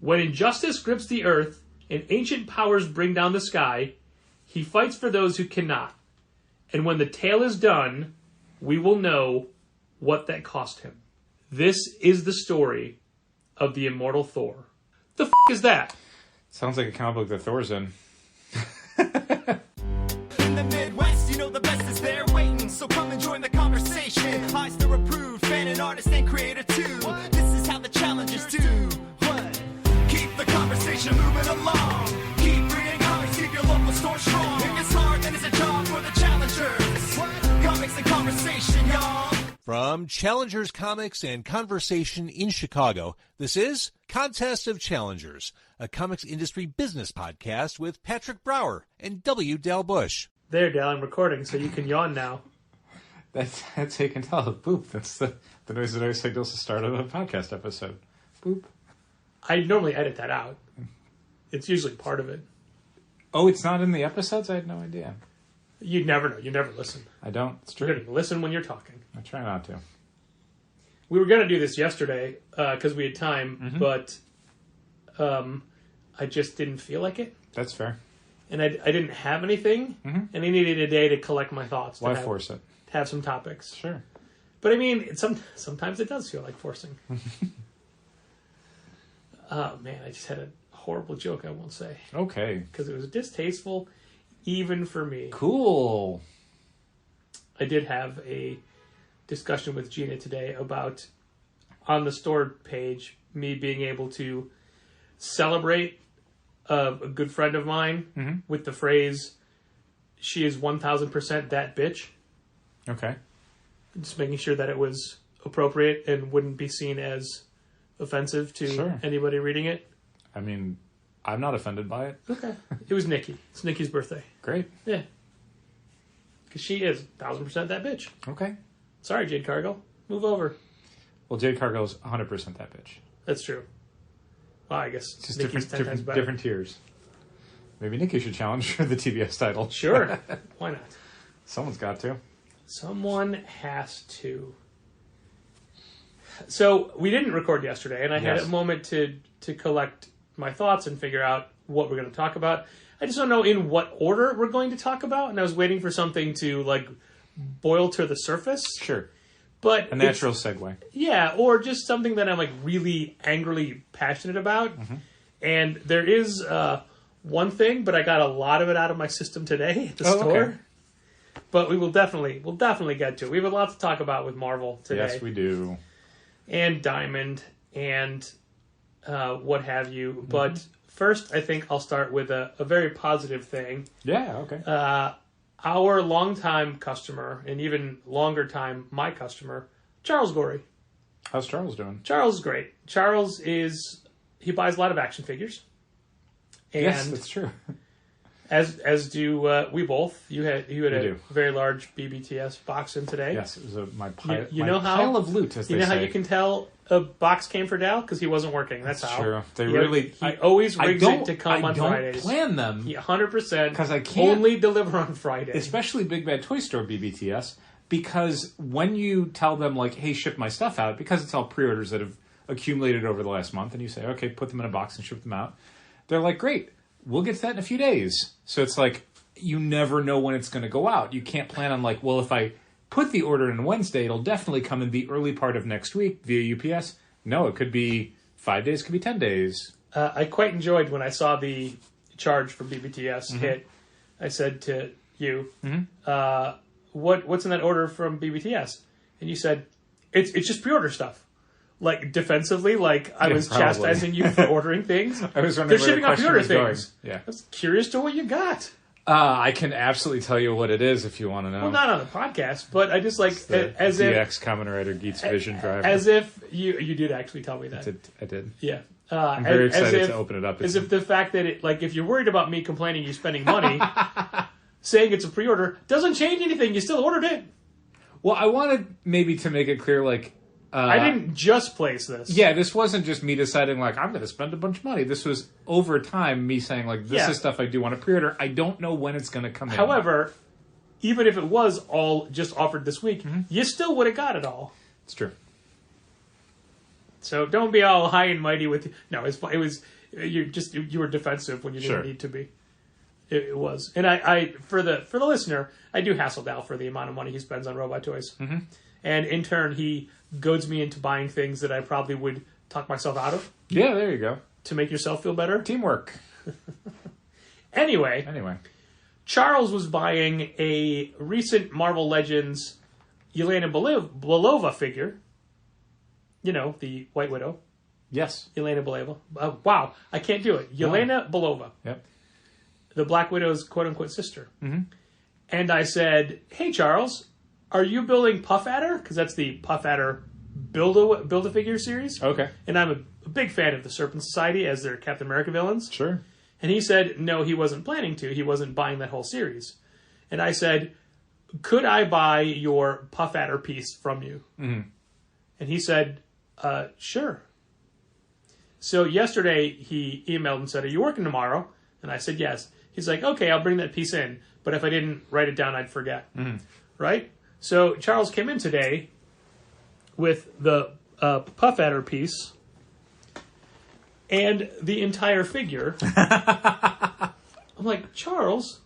When injustice grips the earth and ancient powers bring down the sky, he fights for those who cannot. And when the tale is done, we will know what that cost him. This is the story of the immortal Thor. The is that? Sounds like a comic book that Thor's in. In the Midwest, you know the best is there waiting, so come and join the conversation. Eyes to approve, fan and artist and creator too. This is how the challengers do. What? Keep the conversation moving along. Keep reading comics, keep your local store strong. If it's hard, then it's a job for the challengers. Comics and conversation, y'all. From Challengers Comics and Conversation in Chicago, this is Contest of Challengers, a comics industry business podcast with Patrick Brower and W. Dal Bush. There, Dal, I'm recording, so you can yawn now. That's how you can tell. Boop. That's the noise that always signals the start of a podcast episode. Boop. I normally edit that out. It's usually part of it. Oh, it's not in the episodes? I had no idea. You'd never know. You never listen. I don't. It's true. You don't even listen when you're talking. I try not to. We were going to do this yesterday because we had time, but I just didn't feel like it. That's fair. And I didn't have anything, and I needed a day to collect my thoughts. Why force it? To have some topics. Sure. But I mean, sometimes it does feel like forcing. Oh, man, I just had a horrible joke I won't say. Okay. Because it was distasteful even for me. Cool. I did have a discussion with Gina today about, on the store page, me being able to celebrate a good friend of mine with the phrase, she is 1000% that bitch. Okay. Just making sure that it was appropriate and wouldn't be seen as offensive to anybody reading it. I mean, I'm not offended by it. Okay. It was Nikki. It's Nikki's birthday. Great. Yeah. Because she is 1000% that bitch. Okay. Sorry, Jade Cargill. Move over. Well, Jade Cargill's 100% that bitch. That's true. Well, I guess It's just Nikki's 10 times better. different tiers. Maybe Nikki should challenge for the TBS title. Sure. Why not? Someone's got to. Someone has to. So, we didn't record yesterday, and I had a moment to collect my thoughts and figure out what we're going to talk about. I just don't know in what order we're going to talk about, and I was waiting for something to, like, boil to the surface. Sure. But a natural segue. Yeah, or just something that I'm, like, really angrily passionate about. And there is one thing, but I got a lot of it out of my system today at the store. Okay. But we'll definitely get to it. We have a lot to talk about with Marvel today. Yes, we do. And Diamond and what have you. But first, I think I'll start with a very positive thing. Yeah, okay. Our longtime customer, and even longer time, my customer, Charles Gorey. How's Charles doing? Charles is great. Charles he buys a lot of action figures. And yes, that's true. As do we both. You had a very large BBTS box in today. Yes, it was my pile of loot, as they say. You know how you can tell a box came for Dal? Because he wasn't working. That's how. True. He always rigs it to come on Fridays. I don't plan them. 100%. Because I can't. Only deliver on Friday. Especially Big Bad Toy Store BBTS. Because when you tell them, like, hey, ship my stuff out, because it's all pre-orders that have accumulated over the last month, and you say, okay, put them in a box and ship them out, they're like, great. We'll get to that in a few days. So it's like, you never know when it's going to go out. You can't plan on like, well, if I put the order in Wednesday, it'll definitely come in the early part of next week via UPS. No, it could be 5 days, could be 10 days. I quite enjoyed when I saw the charge for BBTS hit. I said to you, what's in that order from BBTS? And you said, it's just pre-order stuff. Like, defensively, like, I was chastising you for ordering things. I was wondering they're shipping out pre-order things. Yeah. I was curious to what you got. I can absolutely tell you what it is if you want to know. Well, not on the podcast, but I just like, as if... DX Kamen Rider Geats Vision driver. As if you did actually tell me that. I did. Yeah. I'm very excited to open it up. As if the fact that, if you're worried about me complaining you're spending money, saying it's a pre-order, doesn't change anything. You still ordered it. Well, I wanted maybe to make it clear, like... I didn't just place this. Yeah, this wasn't just me deciding, like, I'm going to spend a bunch of money. This was, over time, me saying, like, this is stuff I do want to pre-order. I don't know when it's going to come in. However, even if it was all just offered this week, you still would have got it all. It's true. So don't be all high and mighty with... No, it was you were defensive when you didn't need to be. It was. And I for the listener, I do hassle Dal for the amount of money he spends on robot toys. Mm-hmm. And in turn, he goads me into buying things that I probably would talk myself out of. Yeah, there you go. To make yourself feel better. Teamwork. Anyway. Charles was buying a recent Marvel Legends Yelena Belova figure. You know, the White Widow. Yes. Yelena Belova. Wow, I can't do it. Yelena Belova. Yep. The Black Widow's quote-unquote sister. Mm-hmm. And I said, hey, Charles, are you building Puffadder? Because that's the Puffadder Build-A-Figure series. Okay. And I'm a big fan of the Serpent Society as their Captain America villains. Sure. And he said, no, he wasn't planning to. He wasn't buying that whole series. And I said, could I buy your Puffadder piece from you? Mm-hmm. And he said, sure. So yesterday he emailed and said, are you working tomorrow? And I said, yes. He's like, okay, I'll bring that piece in. But if I didn't write it down, I'd forget. Mm-hmm. Right? So Charles came in today with the Puffadder piece and the entire figure. I'm like, Charles,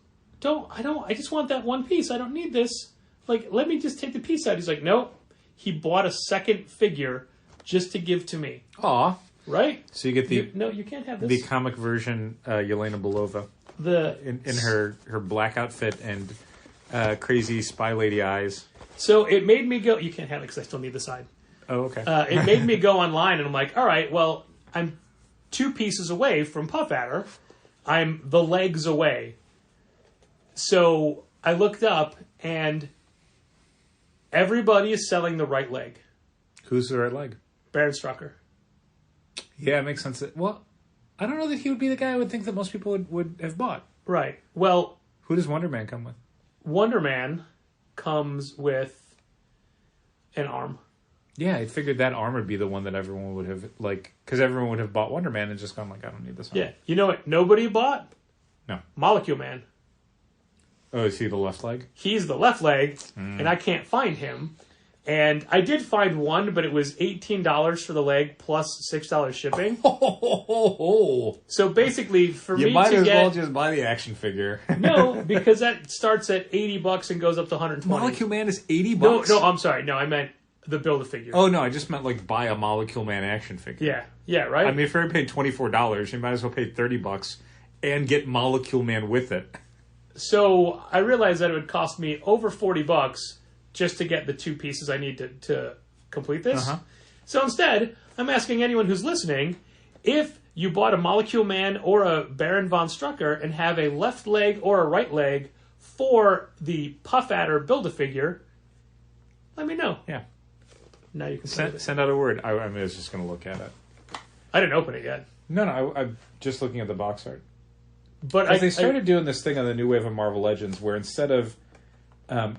I just want that one piece. I don't need this. Like, let me just take the piece out. He's like, nope. He bought a second figure just to give to me. Aw. Right? So you get the... No, you can't have this. The comic version, Yelena Belova. In her black outfit and crazy spy lady eyes. So it made me go... You can't have it because I still need the side. Oh, okay. It made me go online and I'm like, all right, well, I'm 2 pieces away from Puffadder. I'm the legs away. So I looked up and everybody is selling the right leg. Who's the right leg? Baron Strucker. Yeah, it makes sense. Well, I don't know that he would be the guy I would think that most people would have bought. Right. Well... Who does Wonder Man come with? Wonder Man comes with an arm. Yeah, I figured that arm would be the one that everyone would have, like... Because everyone would have bought Wonder Man and just gone like, I don't need this arm. Yeah. You know what nobody bought? No. Molecule Man. Oh, is he the left leg? He's the left leg, and I can't find him. And I did find one, but it was $18 for the leg plus $6 shipping. So basically, for me to get... You might as well just buy the action figure. No, because that starts at $80 and goes up to $120. Molecule Man is $80? No, I'm sorry. No, I meant the Build-A-Figure. Oh, no, I just meant like buy a Molecule Man action figure. Yeah, right? I mean, if you paid $24, you might as well pay $30 and get Molecule Man with it. So I realized that it would cost me over $40 just to get the 2 pieces I need to complete this. Uh-huh. So instead, I'm asking anyone who's listening, if you bought a Molecule Man or a Baron von Strucker and have a left leg or a right leg for the Puffadder Build-A-Figure, let me know. Yeah. Now you can send out a word. I was just going to look at it. I didn't open it yet. No, I'm just looking at the box art. But they started doing this thing on the new wave of Marvel Legends where instead of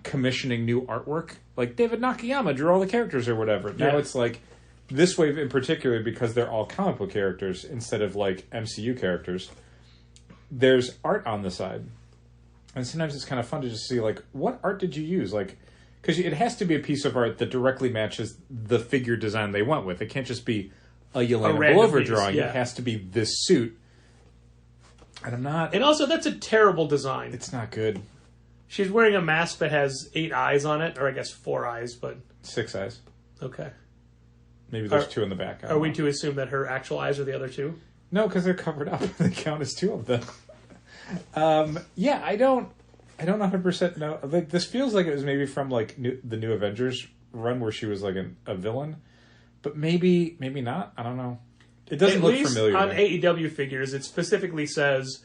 commissioning new artwork, like David Nakayama drew all the characters or whatever, now it's like this wave in particular, because they're all comic book characters instead of like MCU characters, there's art on the side. And sometimes it's kind of fun to just see, like, what art did you use? Like, because it has to be a piece of art that directly matches the figure design they went with. It can't just be a Yelena Belova drawing. Yeah. It has to be this suit. And I'm not... And also, that's a terrible design. It's not good. She's wearing a mask that has 8 eyes on it, or I guess 4 eyes, but... 6 eyes. Okay. Maybe there's 2 in the back. Are we to assume that her actual eyes are the other 2? No, because they're covered up. They count as 2 of them. Yeah, I don't 100% know. Like, this feels like it was maybe from like the New Avengers run where she was like a villain, but maybe not. I don't know. It doesn't look familiar. On AEW figures, it specifically says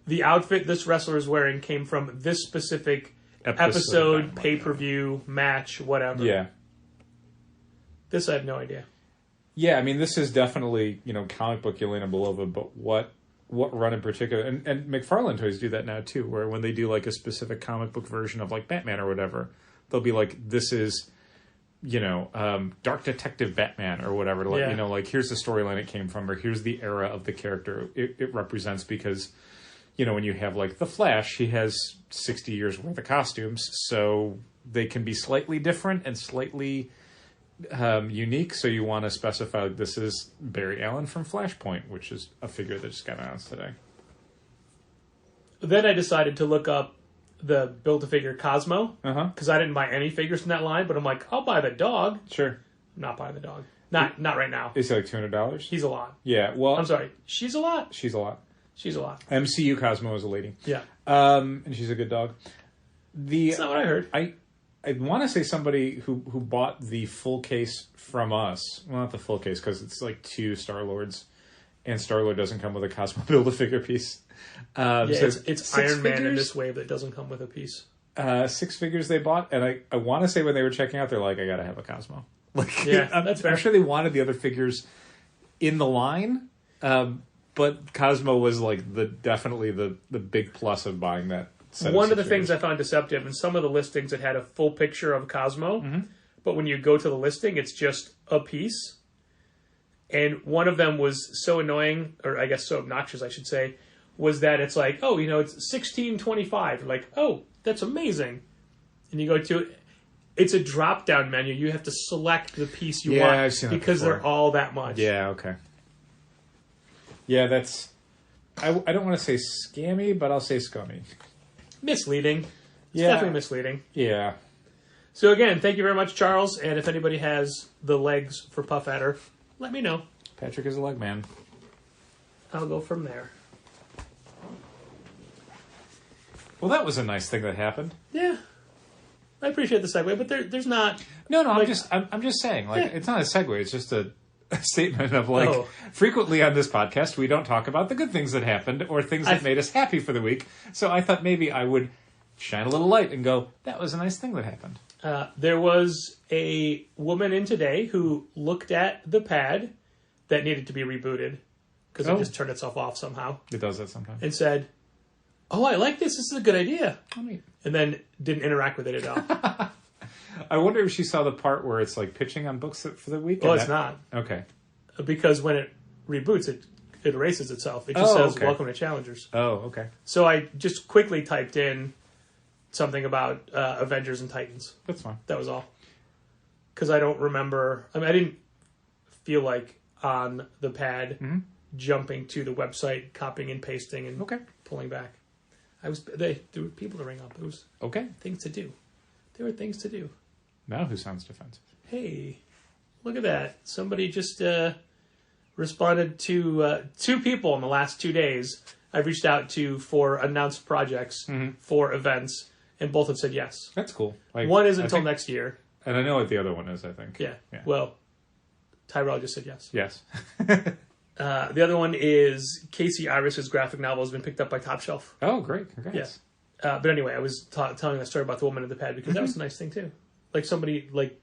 the outfit this wrestler is wearing came from this specific episode, pay-per-view, match, whatever. Yeah. This I have no idea. Yeah, I mean, this is definitely, comic book Yelena Belova, but what run in particular, and McFarlane toys do that now too, where when they do like a specific comic book version of like Batman or whatever, they'll be like, this is, Dark Detective Batman or whatever. Like, like here's the storyline it came from, or here's the era of the character it represents, because, when you have like the Flash, he has 60 years worth of costumes, so they can be slightly different and slightly unique, so you want to specify this is Barry Allen from Flashpoint, which is a figure that just got announced today. Then I decided to look up the Build-A-Figure Cosmo, Uh-huh. because I didn't buy any figures from that line, but I'm like, I'll buy the dog. Sure. I'm not buying the dog. Not right now. Is it like $200? He's a lot. Yeah, well... I'm sorry. She's a lot. She's a lot. She's a lot. MCU Cosmo is a lady. Yeah. And she's a good dog. That's not what I heard. I want to say somebody who bought the full case from us. Well, not the full case, because it's like 2 Star-Lords, and Star-Lord doesn't come with a Cosmo Build-A-Figure piece. It's Iron Man in this wave that doesn't come with a piece. 6 figures they bought, and I want to say when they were checking out, they're like, I gotta have a Cosmo. Like, Yeah, that's fair. I'm sure they wanted the other figures in the line, but Cosmo was like definitely the big plus of buying that set. One of the things I found deceptive in some of the listings, it had a full picture of Cosmo, but when you go to the listing, it's just a piece. And one of them was so annoying, or I guess so obnoxious, I should say, was that it's like, oh, it's 1625. You're like, oh, that's amazing. And you go to it. It's a drop-down menu. You have to select the piece you want I've seen that because before. they're all that much. Yeah, okay. Yeah, that's... I don't want to say scammy, but I'll say scummy. Misleading. It's Yeah. definitely misleading. Yeah. So again, thank you very much, Charles. And if anybody has the legs for Puffadder, let me know. Patrick is a leg man. I'll go from there. Well, that was a nice thing that happened. Yeah. I appreciate the segue, but there's not... No, like, I'm just saying, like, Yeah. it's not a segue, it's just a statement of, like, Oh. frequently on this podcast, we don't talk about the good things that happened or things that made us happy for the week. So I thought maybe I would shine a little light and go, that was a nice thing that happened. There was a woman in today who looked at the pad that needed to be rebooted because it just turned itself off somehow It does that sometimes. and said, oh, I like this. This is a good idea. I mean, And then didn't interact with it at all. I wonder if she saw the part where it's, like, pitching on books for the week. Well, it's not. Okay. Because when it reboots, it erases itself. It just says, okay. welcome to Challengers. Oh, okay. So I just quickly typed in something about Avengers and Titans. That's fine. That was all. Because I don't remember... I didn't feel like on the pad jumping to the website, copying and pasting, and pulling back. There were people to ring up. There was things to do. There were things to do. Now who sounds defensive? Hey, look at that. Somebody just responded to 2 people in the last 2 days I've reached out to for announced projects for events, and both have said yes. That's cool. Like, One is until next year. And I know what the other one is, I think. Yeah. Well, Tyrell just said yes. Yes. The other one is Casey Iris's graphic novel has been picked up by Top Shelf. Oh, great. Congrats. Yes. But anyway, I was telling that story about the woman in the pad because that was a nice thing too. Like somebody, like,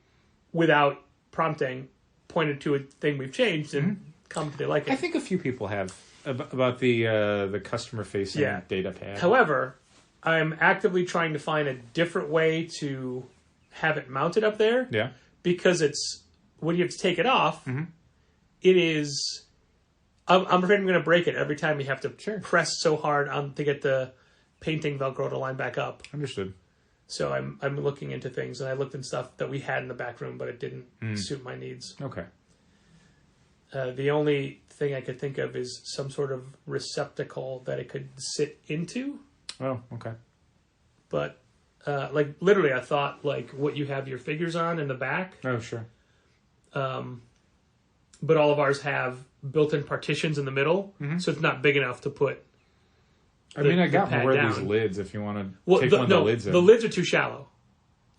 without prompting, pointed to a thing we've changed and commented they like it. I think a few people have about the customer-facing Yeah. data pad. However, I'm actively trying to find a different way to have it mounted up there. Yeah. Because it's, when you have to take it off, it is... I'm afraid I'm going to break it every time you have to press so hard to get the painting Velcro to line back up. Understood. So I'm looking into things, and I looked in stuff that we had in the back room, but it didn't suit my needs. Okay. The only thing I could think of is some sort of receptacle that it could sit into. Oh, okay. But, like, literally, I thought, like, what you have your figures on in the back. Oh, sure. But all of ours have built-in partitions in the middle, so it's not big enough to put I mean, I got pad more of down. these lids if you want to take the, one of no, the lids in. the lids are too shallow.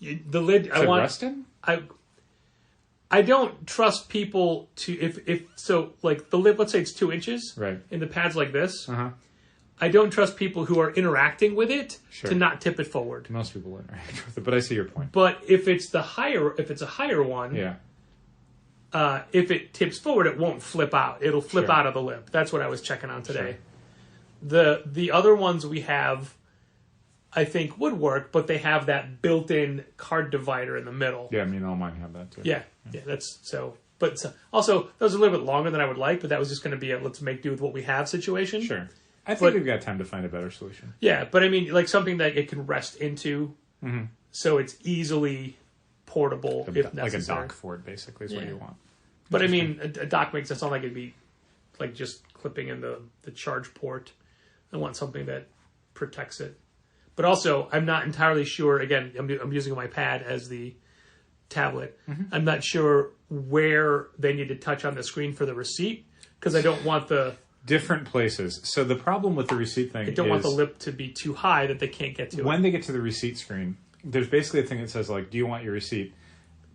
The lid, Is it rest in? I don't trust people to, if so, like, the lid, let's say it's 2 inches, Right. and the pad's like this. Uh-huh. I don't trust people who are interacting with it Sure. to not tip it forward. Most people interact with it, but I see your point. But if it's a higher one, Yeah. if it tips forward, it won't flip out. It'll flip Sure. out of the lip. That's what I was checking on today. The other ones we have, I think, would work, but they have that built-in card divider in the middle. Yeah, I mean, all mine have that too. Yeah, that's so. But also, those are a little bit longer than I would like, but that was just going to be a let's make do with what we have situation. Sure. I think we've got time to find a better solution. Yeah, but I mean, like something that it can rest into, so it's easily portable if necessary. Like a dock for it, basically, is what you want. But I mean, a dock makes it sound like it'd be like just clipping in the charge port. I want something that protects it. But also, I'm not entirely sure. Again, I'm using my pad as the tablet. Mm-hmm. I'm not sure where they need to touch on the screen for the receipt because I don't want the different places. So the problem with the receipt thing I don't want the lip to be too high that they can't get to. When they get to the receipt screen, there's basically a thing that says like, "Do you want your receipt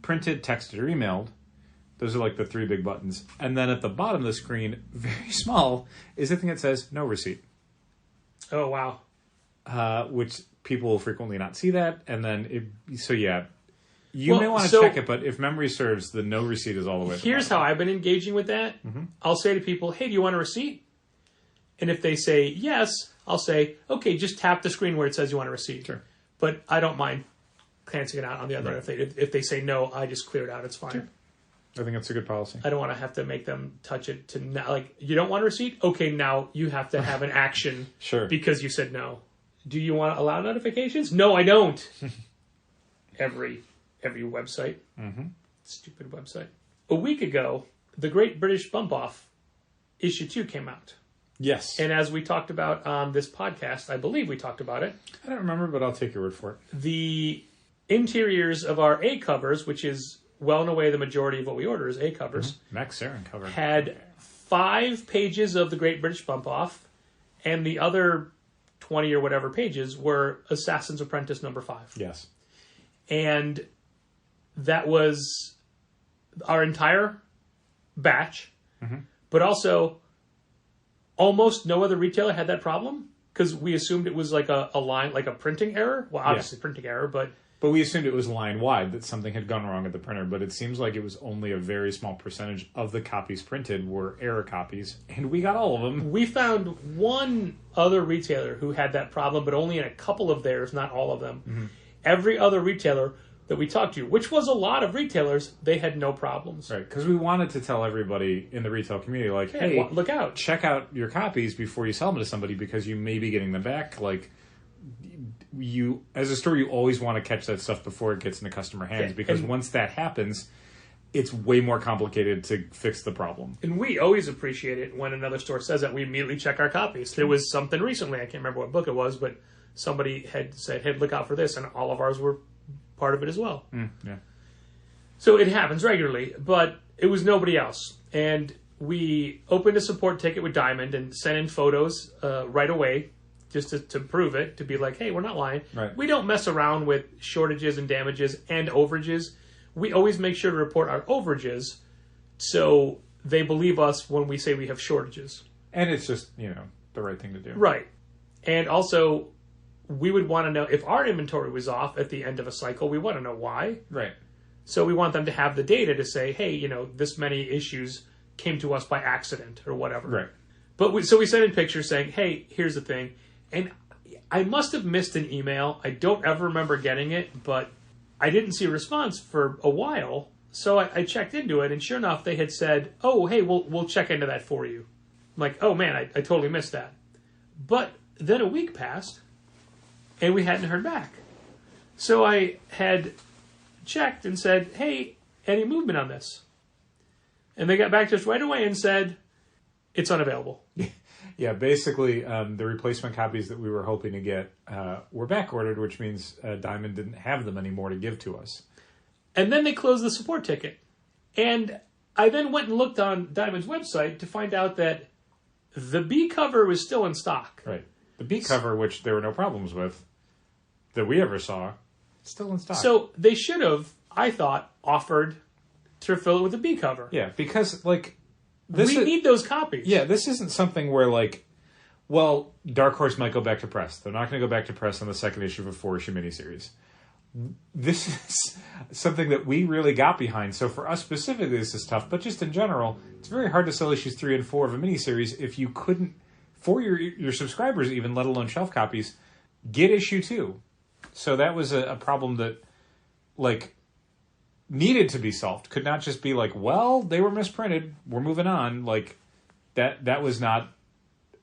printed, texted, or emailed?" Those are like the 3 big buttons. And then at the bottom of the screen, very small, is the thing that says no receipt. Oh, wow. Which people will frequently not see that. And then, you may want to check it, but if memory serves, the no receipt is all the way. Here's how I've been engaging with that. Mm-hmm. I'll say to people, hey, do you want a receipt? And if they say yes, I'll say, okay, just tap the screen where it says you want a receipt. Sure. But I don't mind glancing it out on the other. Right. If they say no, I just clear it out. It's fine. Sure. I think that's a good policy. I don't want to have to make them touch it to like, you don't want a receipt? Okay, now you have to have an action sure. because you said no. Do you want to allow notifications? No, I don't. Every website. Mm-hmm. Stupid website. A week ago, the Great British Bump Off issue 2 came out. Yes. And as we talked about on this podcast, I believe we talked about it. I don't remember, but I'll take your word for it. The interiors of our A covers, which is well and away the majority of what we order is A covers. Mm-hmm. Max Sarin cover. Had 5 pages of the Great British Bump Off, and the other 20 or whatever pages were Assassin's Apprentice number 5. Yes. And that was our entire batch, mm-hmm. but also almost no other retailer had that problem because we assumed it was like a line, like a printing error. Well, obviously printing error, but we assumed it was line-wide, that something had gone wrong at the printer, but it seems like it was only a very small percentage of the copies printed were error copies, and we got all of them. We found one other retailer who had that problem, but only in a couple of theirs, not all of them. Mm-hmm. Every other retailer that we talked to, which was a lot of retailers, they had no problems. Right, because we wanted to tell everybody in the retail community, like, hey, look out. Check out your copies before you sell them to somebody because you may be getting them back. Like, you, as a store, you always want to catch that stuff before it gets into customer hands because once that happens, it's way more complicated to fix the problem. And we always appreciate it when another store says that. We immediately check our copies. There was something recently, I can't remember what book it was, but somebody had said, hey, look out for this, and all of ours were part of it as well. Yeah. So it happens regularly, but it was nobody else. And we opened a support ticket with Diamond and sent in photos right away just to prove it, to be like, hey, we're not lying. Right. We don't mess around with shortages and damages and overages. We always make sure to report our overages so they believe us when we say we have shortages. And it's just, the right thing to do. Right. And also, we would want to know if our inventory was off at the end of a cycle, we want to know why. Right. So we want them to have the data to say, hey, this many issues came to us by accident or whatever. Right. But so we sent in pictures saying, hey, here's the thing. And I must have missed an email. I don't ever remember getting it, but I didn't see a response for a while. So I checked into it, and sure enough, they had said, oh, hey, we'll check into that for you. I'm like, oh, man, I totally missed that. But then a week passed, and we hadn't heard back. So I had checked and said, hey, any movement on this? And they got back to us right away and said, it's unavailable. Yeah, basically, the replacement copies that we were hoping to get were back-ordered, which means Diamond didn't have them anymore to give to us. And then they closed the support ticket. And I then went and looked on Diamond's website to find out that the B cover was still in stock. Right. The B cover, which there were no problems with, that we ever saw, still in stock. So they should have, I thought, offered to fill it with a B cover. Yeah, because, we need those copies. Yeah, this isn't something where, Dark Horse might go back to press. They're not going to go back to press on the second issue of a 4-issue miniseries. This is something that we really got behind. So for us specifically, this is tough. But just in general, it's very hard to sell issues 3 and 4 of a miniseries if you couldn't, for your subscribers even, let alone shelf copies, get issue 2. So that was a problem that, needed to be solved. Could not just be they were misprinted, we're moving on. That was not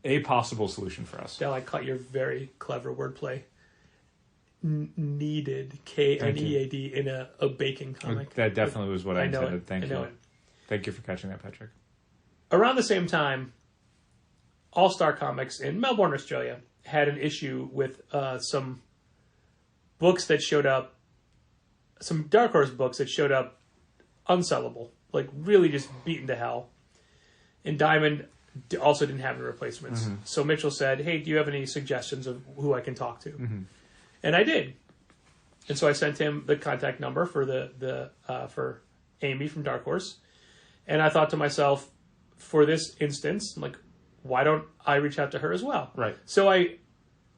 a possible solution for us. Dale, I caught your very clever wordplay. Needed, Knead, in a baking comic. That definitely was what I intended. Thank you. It. Thank you for catching that, Patrick. Around the same time, All Star Comics in Melbourne, Australia, had an issue with some books that showed up, some Dark Horse books that showed up unsellable, like really just beaten to hell. And Diamond also didn't have any replacements. Mm-hmm. So Mitchell said, hey, do you have any suggestions of who I can talk to? Mm-hmm. And I did. And so I sent him the contact number for for Amy from Dark Horse. And I thought to myself, for this instance, I'm like, why don't I reach out to her as well? Right. So I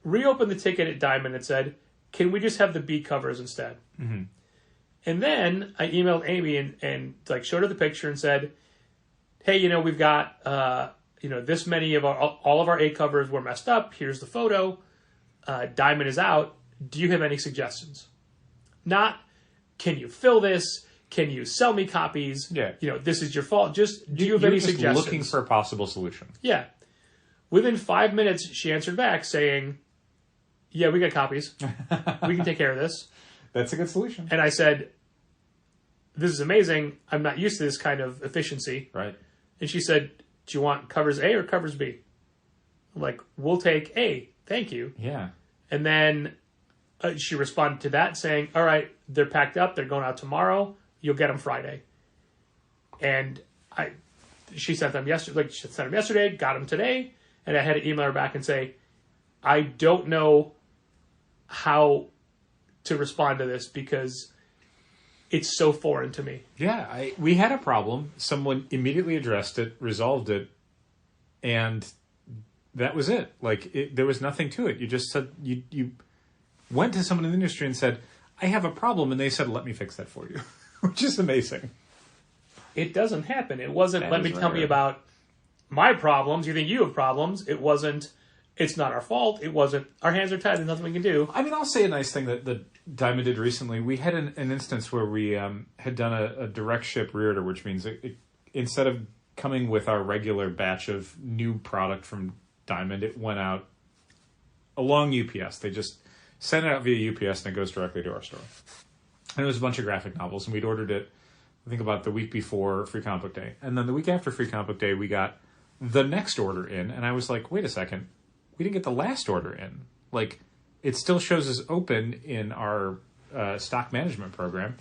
reopened the ticket at Diamond and said, can we just have the B covers instead? Mm-hmm. And then I emailed Amy and like showed her the picture and said, hey, we've got, this many of all of our A covers were messed up. Here's the photo. Diamond is out. Do you have any suggestions? Not, can you fill this? Can you sell me copies? Yeah. This is your fault. Just, do you have any suggestions? Looking for a possible solution. Yeah. Within 5 minutes, she answered back saying, yeah, we got copies. We can take care of this. That's a good solution. And I said, this is amazing. I'm not used to this kind of efficiency. Right. And she said, do you want covers A or covers B? I'm like, we'll take A. Thank you. Yeah. And then she responded to that saying, all right, they're packed up. They're going out tomorrow. You'll get them Friday. And she sent them yesterday. Like, she sent them yesterday, got them today. And I had to email her back and say, I don't know how to respond to this because it's so foreign to me. Yeah, we had a problem. Someone immediately addressed it, resolved it, and that was it. Like, there was nothing to it. You just said, you went to someone in the industry and said, I have a problem, and they said, let me fix that for you, which is amazing. It doesn't happen. It wasn't, let me tell me about my problems. You think you have problems. It wasn't, it's not our fault. It wasn't, our hands are tied. There's nothing we can do. I mean, I'll say a nice thing that Diamond did recently. We had an instance where we had done a direct ship reorder, which means it, instead of coming with our regular batch of new product from Diamond, it went out along UPS. They just sent it out via UPS and it goes directly to our store. And it was a bunch of graphic novels, and we'd ordered it, I think, about the week before Free Comic Book Day. And then the week after Free Comic Book Day, we got the next order in, and I was like, wait a second, we didn't get the last order in. Like, it still shows as open in our stock management program.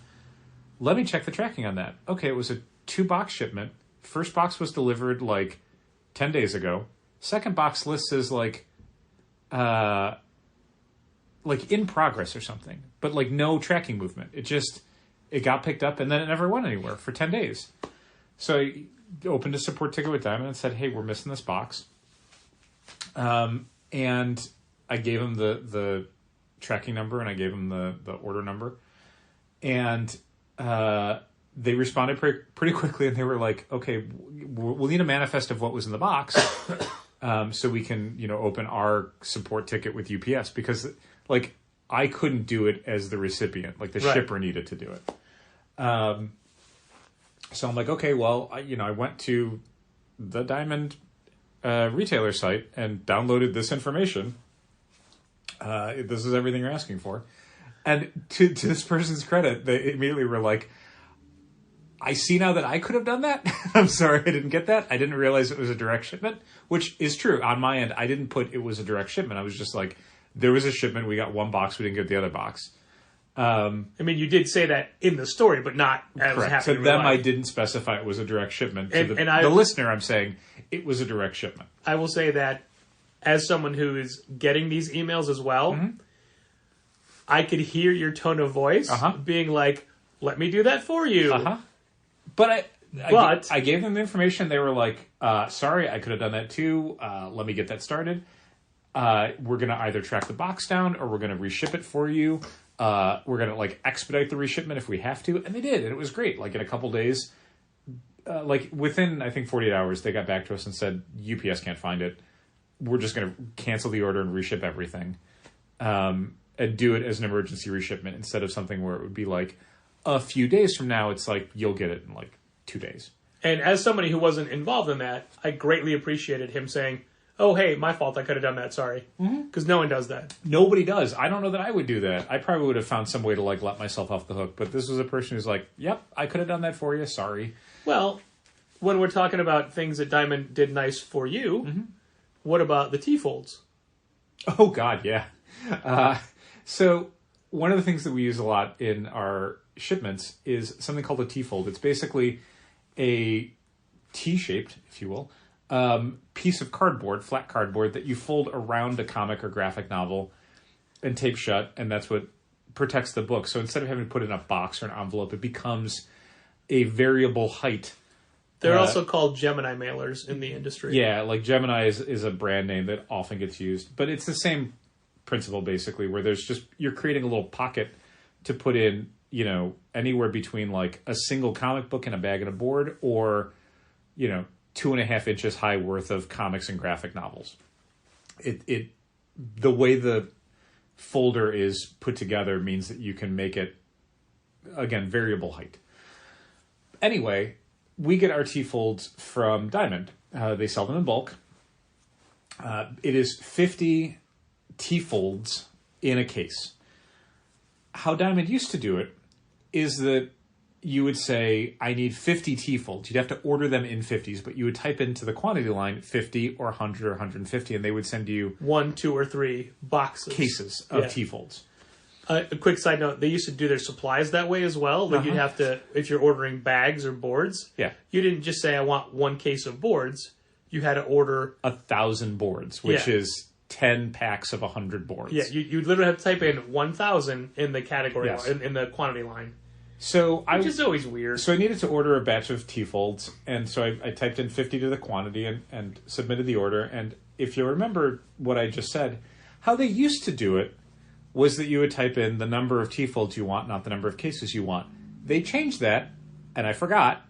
Let me check the tracking on that. Okay, it was a 2-box shipment. First box was delivered like 10 days ago. Second box lists as like in progress or something, but like no tracking movement. It got picked up and then it never went anywhere for 10 days. So I opened a support ticket with Diamond and said, hey, we're missing this box. And I gave him the tracking number and I gave him the order number. And they responded pretty quickly, and they were like, okay, we'll need a manifest of what was in the box so we can, open our support ticket with UPS, because like I couldn't do it as the recipient, like the shipper needed to do it. So I'm like, okay, well, I went to the Diamond retailer site and downloaded this information. This is everything you're asking for. And to this person's credit, they immediately were like, I see now that I could have done that. I'm sorry I didn't get that. I didn't realize it was a direct shipment, which is true. On my end, I didn't put it was a direct shipment. I was just like, there was a shipment. We got one box. We didn't get the other box. I mean, you did say that in the story, but not as correct. happening. To them, I didn't specify it was a direct shipment. To the listener, I'm saying it was a direct shipment. I will say that as someone who is getting these emails as well, mm-hmm. I could hear your tone of voice being like, let me do that for you. But I gave them the information. They were like, sorry, I could have done that too. Let me get that started. We're going to either track the box down or we're going to reship it for you. We're going to expedite the reshipment if we have to. And they did. And it was great. Like in a couple days, within, I think 48 hours, they got back to us and said, UPS can't find it. We're just going to cancel the order and reship everything. And do it as an emergency reshipment instead of something where it would be like a few days from now. It's like, you'll get it in 2 days. And as somebody who wasn't involved in that, I greatly appreciated him saying, oh, hey, my fault. I could have done that. Sorry. Because no one does that. Nobody does. I don't know that I would do that. I probably would have found some way to like let myself off the hook. But this was a person who's like, yep, I could have done that for you. Sorry. Well, when we're talking about things that Diamond did nice for you, what about the T-folds? Oh, God, yeah. So one of the things that we use a lot in our shipments is something called a T-fold. It's basically a T-shaped, if you will, piece of cardboard, flat cardboard, that you fold around a comic or graphic novel and tape shut, and that's what protects the book. So instead of having to put it in a box or an envelope, it becomes a variable height. They're also called Gemini mailers in the industry. Yeah, like Gemini is a brand name that often gets used. But it's the same principle, basically, where there's just, you're creating a little pocket to put in, anywhere between like a single comic book and a bag and a board, or, 2.5 inches high worth of comics and graphic novels. The way the folder is put together means that you can make it, again, variable height. Anyway, we get our T-folds from Diamond. They sell them in bulk. It is 50 T-folds in a case. How Diamond used to do it is that you would say, I need 50 T-folds. You'd have to order them in 50s, but you would type into the quantity line 50 or 100 or 150, and they would send you 1, 2, or 3 boxes. Cases of T-folds. A quick side note, they used to do their supplies that way as well. Like you'd have to, if you're ordering bags or boards, you didn't just say, I want 1 case of boards. You had to order 1,000 boards, which is 10 packs of 100 boards. Yeah, you literally have to type in 1,000 in the category, in the quantity line. Which is always weird. So I needed to order a batch of T-folds, and so I typed in 50 to the quantity and submitted the order. And if you remember what I just said, how they used to do it was that you would type in the number of T-folds you want, not the number of cases you want. They changed that, and I forgot,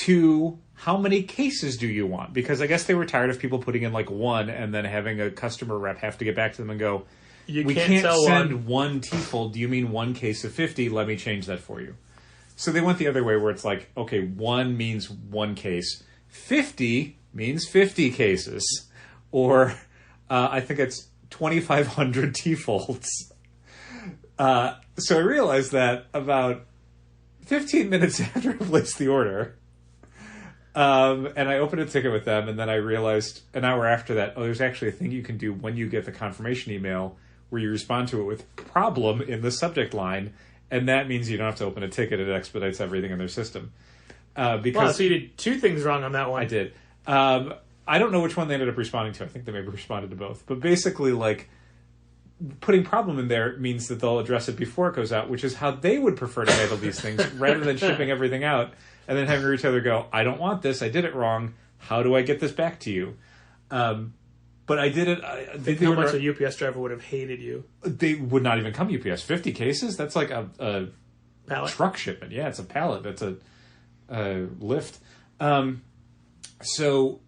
to how many cases do you want? Because I guess they were tired of people putting in like 1 and then having a customer rep have to get back to them and go, we can't send one T-fold. Do you mean 1 case of 50? Let me change that for you. So they went the other way where it's like, okay, 1 means 1 case. 50 means 50 cases. Or I think it's 2,500 T-folds. So I realized that about 15 minutes after I placed the order. And I opened a ticket with them, and then I realized an hour after that, there's actually a thing you can do when you get the confirmation email where you respond to it with problem in the subject line, and that means you don't have to open a ticket. It expedites everything in their system. Because so you did 2 things wrong on that one. I did. I don't know which one they ended up responding to. I think they maybe responded to both. But basically, like, putting problem in there means that they'll address it before it goes out, which is how they would prefer to handle these things, rather than shipping everything out and then having a retailer go, I don't want this, I did it wrong, how do I get this back to you? But I did it... How much a UPS driver would have hated you. They would not even come UPS. 50 cases? That's like a pallet? Truck shipment. Yeah, it's a pallet. That's a lift. So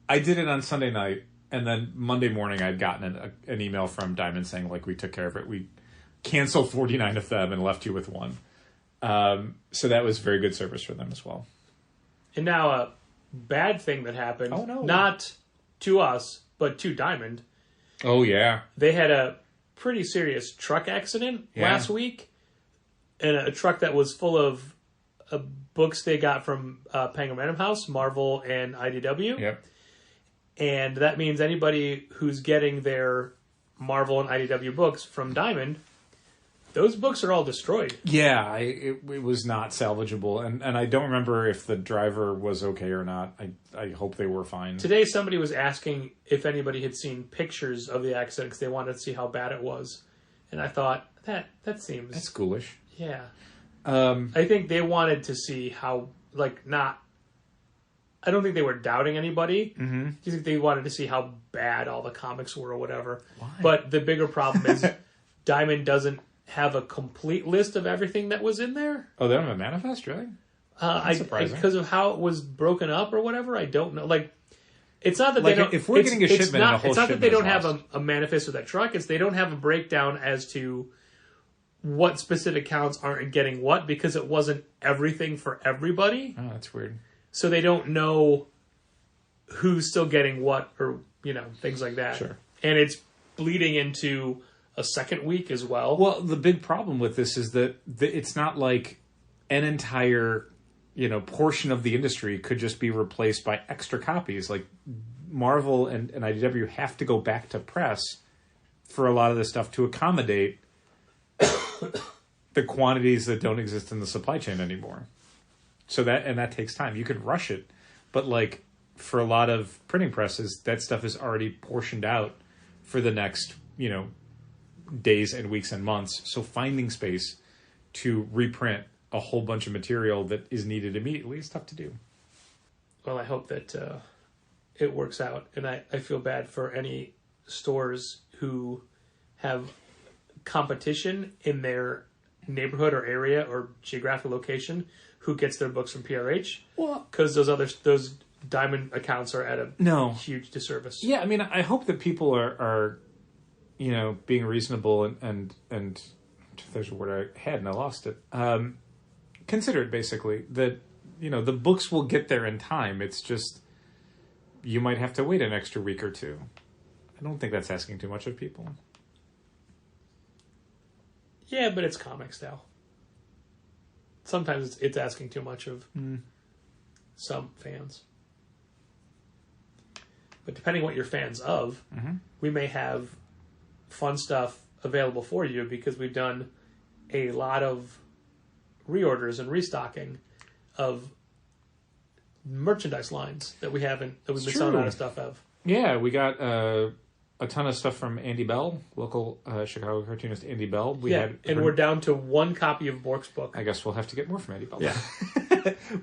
I did it on Sunday night, and then Monday morning I'd gotten an email from Diamond saying, like, we took care of it. We canceled 49 of them and left you with 1. So that was very good service for them as well. And now a bad thing that happened, no. Not to us, but to Diamond. Oh, yeah. They had a pretty serious truck accident last week, and a truck that was full of books they got from Penguin Random House, Marvel and IDW. Yep. And that means anybody who's getting their Marvel and IDW books from Diamond, those books are all destroyed. Yeah, it was not salvageable. And I don't remember if the driver was okay or not. I hope they were fine. Today somebody was asking if anybody had seen pictures of the accident because they wanted to see how bad it was. And I thought, that seems... That's ghoulish. Yeah. I think they wanted to see how, like, not... I don't think they were doubting anybody. Mm-hmm. I think they wanted to see how bad all the comics were or whatever. Why? But the bigger problem is Diamond doesn't have a complete list of everything that was in there. Oh, they don't have a manifest, really? That's surprising. Because of how it was broken up or whatever, I don't know. Like, it's not that like they don't... If we're getting a shipment and a whole it's not that shipment they don't is have lost. a manifest of that truck. It's they don't have a breakdown as to what specific counts aren't getting what, because it wasn't everything for everybody. Oh, that's weird. So they don't know who's still getting what, or things like that. Sure. And it's bleeding into a second week as well. Well, the big problem with this is that it's not like an entire portion of the industry could just be replaced by extra copies. Like Marvel and IDW have to go back to press for a lot of this stuff to accommodate the quantities that don't exist in the supply chain anymore. So that takes time. You could rush it, but like for a lot of printing presses, that stuff is already portioned out for the next, days and weeks and months. So finding space to reprint a whole bunch of material that is needed immediately is tough to do. Well, I hope that it works out. And I feel bad for any stores who have competition in their neighborhood or area or geographic location who gets their books from PRH. Well, because those diamond accounts are at a huge disservice. Yeah, I mean, I hope that people are being reasonable and there's a word I had and I lost it. Considerate, basically, that the books will get there in time. It's just you might have to wait an extra week or two. I don't think that's asking too much of people. Yeah, but it's comics now. Sometimes it's asking too much of some fans. But depending what you're fans of, we may have fun stuff available for you because we've done a lot of reorders and restocking of merchandise lines that we've been selling out of stuff of. Yeah, we got a ton of stuff from Andy Bell, local Chicago cartoonist Andy Bell. We're down to one copy of Bork's book. I guess we'll have to get more from Andy Bell. Yeah.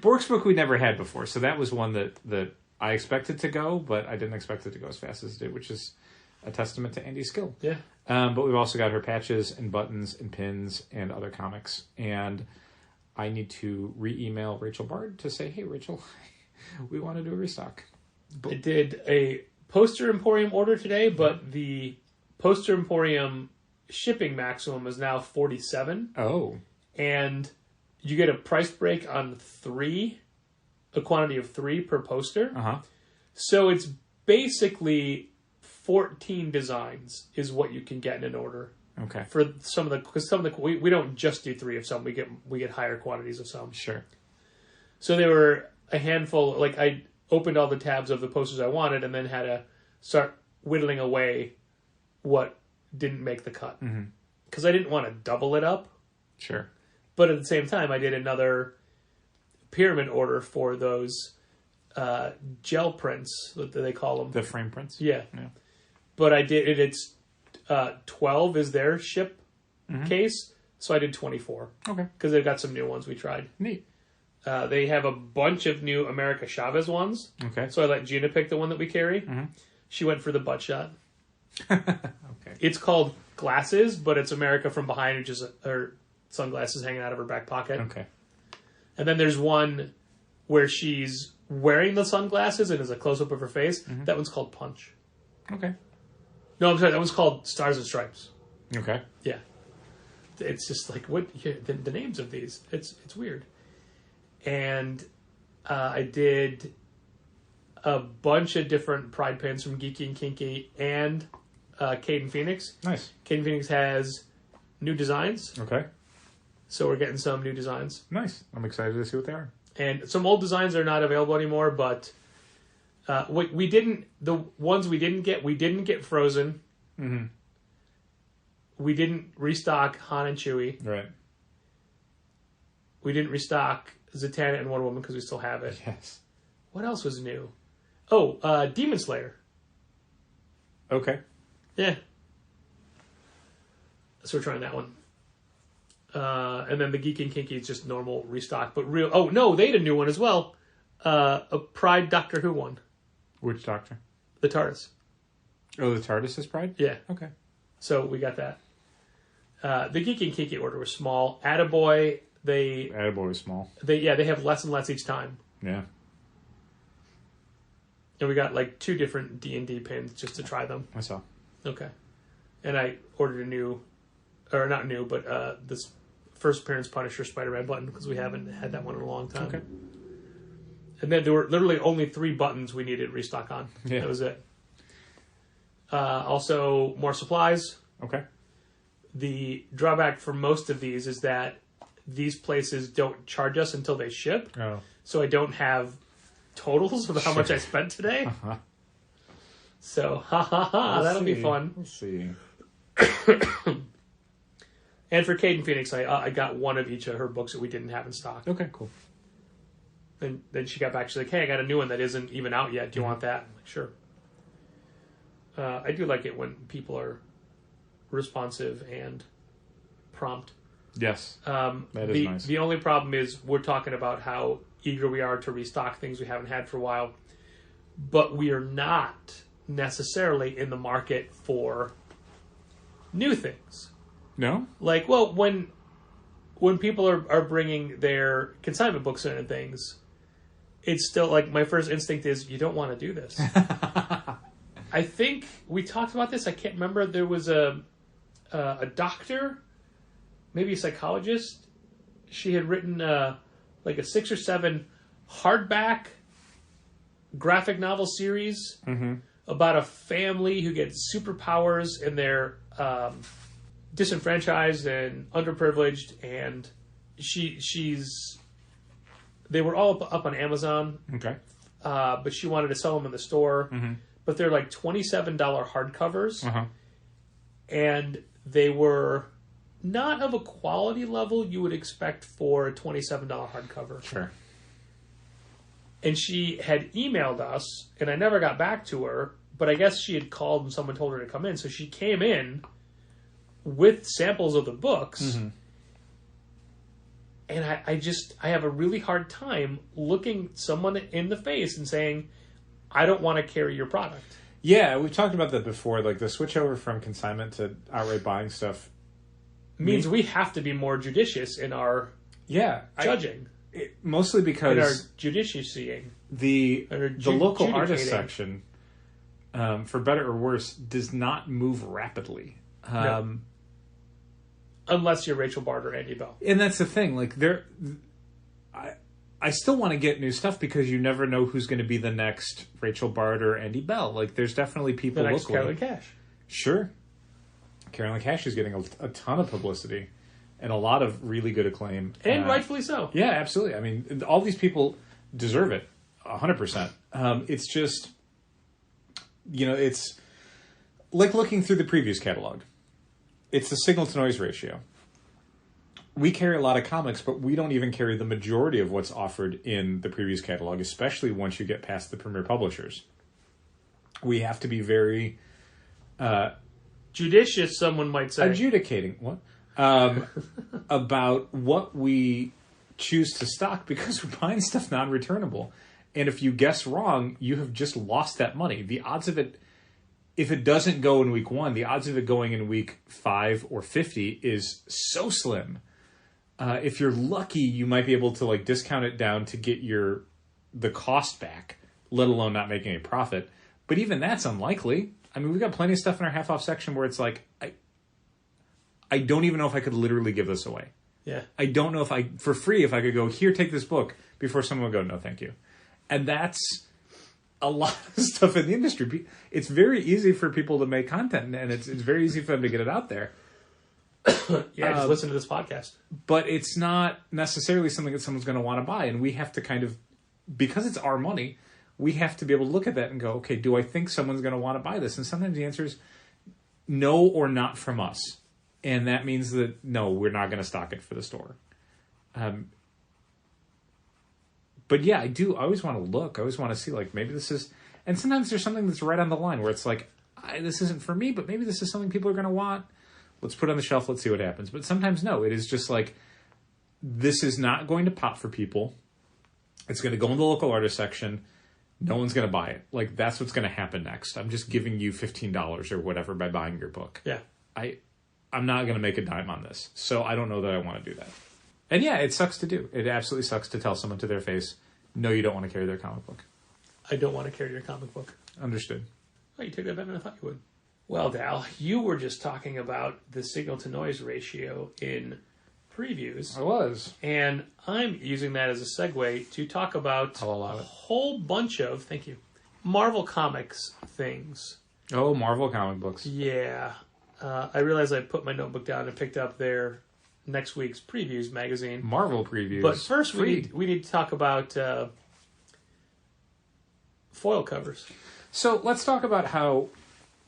Bork's book we never had before, so that was one that I expected to go, but I didn't expect it to go as fast as it did, which is a testament to Andy's skill. Yeah. But we've also got her patches and buttons and pins and other comics. And I need to re-email Rachel Bard to say, hey, Rachel, we want to do a restock. I did a Poster Emporium order today, but the Poster Emporium shipping maximum is now $47. Oh. And you get a price break on a quantity of 3 per poster. Uh-huh. So it's basically 14 designs is what you can get in an order. Okay. For because we don't just do 3 of some. We get higher quantities of some. Sure. So there were a handful. Like I opened all the tabs of the posters I wanted, and then had to start whittling away what didn't make the cut because I didn't want to double it up. Sure. But at the same time, I did another pyramid order for those gel prints, what do they call them? The frame prints? Yeah. But I did it. It's 12 is their ship case, so I did 24. Okay. Because they've got some new ones we tried. Neat. They have a bunch of new America Chavez ones. Okay. So I let Gina pick the one that we carry. She went for the butt shot. Okay. It's called Glasses, but it's America from behind, which is her sunglasses hanging out of her back pocket. Okay. And then there's one where she's wearing the sunglasses and is a close-up of her face. That one's called Punch. Okay. No, I'm sorry. That one's called Stars and Stripes. Okay. Yeah. It's just like, what the names of these. It's weird. And I did a bunch of different Pride pins from Geeky and Kinky and Caden Phoenix. Nice. Caden Phoenix has new designs. Okay. So we're getting some new designs. Nice. I'm excited to see what they are. And some old designs are not available anymore, but the ones we didn't get Frozen. We didn't restock Han and Chewie. Right. We didn't restock Zatanna and Wonder Woman because we still have it. Yes. What else was new? Oh, Demon Slayer. Okay. Yeah. So we're trying that one. And then the Geek and Kinky is just normal restock, but real. Oh no, they had a new one as well. A Pride Doctor Who one. Which Doctor? The TARDIS. Oh, the TARDIS is Pride? Yeah. Okay. So we got that. The Geek and Kinky order was small. Attaboy, Attaboy was small. They have less and less each time. Yeah. And we got like 2 different D&D pins just to try them. I saw. Okay. And I ordered this first appearance Punisher Spider-Man button because we haven't had that one in a long time. Okay. And then there were literally only 3 buttons we needed restock on. Yeah. That was it. Also, more supplies. Okay. The drawback for most of these is that these places don't charge us until they ship. Oh. So I don't have totals of how much I spent today. Uh-huh. So, that'll be fun. We'll see. And for Kate and Phoenix, I got one of each of her books that we didn't have in stock. Okay, cool. And then she got back. She's like, "Hey, I got a new one that isn't even out yet. Do you want that?" I'm like, "Sure." I do like it when people are responsive and prompt. Yes, that is nice. The only problem is we're talking about how eager we are to restock things we haven't had for a while, but we are not necessarily in the market for new things. No? Like, well, when people are bringing their consignment books in and things, it's still like my first instinct is you don't want to do this. I think we talked about this. I can't remember. There was a doctor, maybe a psychologist. She had written like a 6 or 7 hardback graphic novel series about a family who gets superpowers and they're disenfranchised and underprivileged, and they were all up on Amazon. Okay. But she wanted to sell them in the store. Mm-hmm. But they're like $27 hardcovers. Uh-huh. And they were not of a quality level you would expect for a $27 hardcover. Sure. And she had emailed us, and I never got back to her, but I guess she had called and someone told her to come in. So she came in with samples of the books. Mm-hmm. And I have a really hard time looking someone in the face and saying, I don't want to carry your product. Yeah, we've talked about that before. Like the switch over from consignment to outright buying stuff means we have to be more judicious in our judging. Mostly because in our judiciacying. The local artist judicating. section, for better or worse, does not move rapidly. No. Unless you're Rachel Barter or Andy Bell. And that's the thing. Like I still want to get new stuff because you never know who's going to be the next Rachel Barter or Andy Bell. Like there's definitely people The next locally. Carolyn Cash. Sure. Carolyn Cash is getting a ton of publicity and a lot of really good acclaim. And rightfully so. Yeah, absolutely. I mean, all these people deserve it, 100%. It's just, it's like looking through the previous catalog. It's the signal-to-noise ratio. We carry a lot of comics, but we don't even carry the majority of what's offered in the previous catalog, especially once you get past the premier publishers. We have to be very... judicious, someone might say. Adjudicating. What? About what we choose to stock because we're buying stuff non-returnable. And if you guess wrong, you have just lost that money. The odds of it... If it doesn't go in week 1, the odds of it going in week 5 or 50 is so slim. If you're lucky, you might be able to like discount it down to get the cost back, let alone not making a profit. But even that's unlikely. I mean, we've got plenty of stuff in our half off section where it's like, I don't even know if I could literally give this away. Yeah. I don't know if for free, if I could go, here, take this book, before someone would go, no, thank you. And that's a lot of stuff in the industry. It's very easy for people to make content, and it's very easy for them to get it out there. Yeah, just listen to this podcast. But it's not necessarily something that someone's going to want to buy, and we have to kind of, because it's our money, we have to be able to look at that and go, okay, do I think someone's going to want to buy this? And sometimes the answer is no or not from us. And that means that, no, we're not going to stock it for the store. But yeah, I always want to look. I always want to see, like, maybe this is... And sometimes there's something that's right on the line where it's like, this isn't for me, but maybe this is something people are going to want. Let's put it on the shelf. Let's see what happens. But sometimes, no. It is just like, this is not going to pop for people. It's going to go in the local artist section. No one's going to buy it. Like, that's what's going to happen next. I'm just giving you $15 or whatever by buying your book. Yeah. I'm not going to make a dime on this. So I don't know that I want to do that. And yeah, it sucks to do. It absolutely sucks to tell someone to their face, no, you don't want to carry their comic book. I don't want to carry your comic book. Understood. Oh, you took that better than I thought you would. Well, Dal, you were just talking about the signal-to-noise ratio in previews. I was. And I'm using that as a segue to talk about I'll allow a it. whole bunch of, thank you, Marvel Comics things. Oh, Marvel comic books. Yeah. I realized I put my notebook down and picked up their next week's previews magazine. Marvel previews. But first, Free. we need to talk about foil covers. So let's talk about how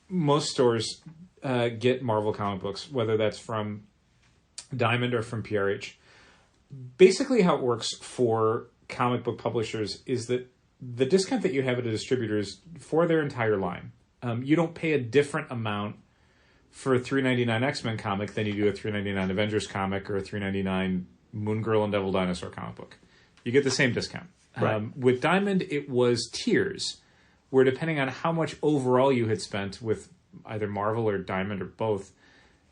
most stores get Marvel comic books, whether that's from Diamond or from PRH. Basically, how it works for comic book publishers is that the discount that you have at a distributor is for their entire line. You don't pay a different amount for a $3.99 X-Men comic than you do a $3.99 Avengers comic or a $3.99 Moon Girl and Devil Dinosaur comic book. You get the same discount. Right. With Diamond, it was tiers, where depending on how much overall you had spent with either Marvel or Diamond or both,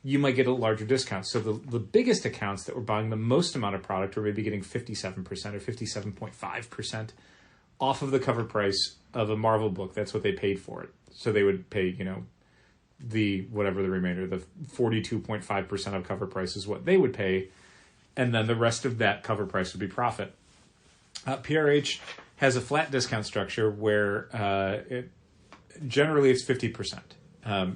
you might get a larger discount. So the biggest accounts that were buying the most amount of product were maybe getting 57% or 57.5% off of the cover price of a Marvel book. That's what they paid for it. So they would pay, the whatever the remainder, the 42.5% of cover price is what they would pay, and then the rest of that cover price would be profit. PRH has a flat discount structure where generally it's 50%.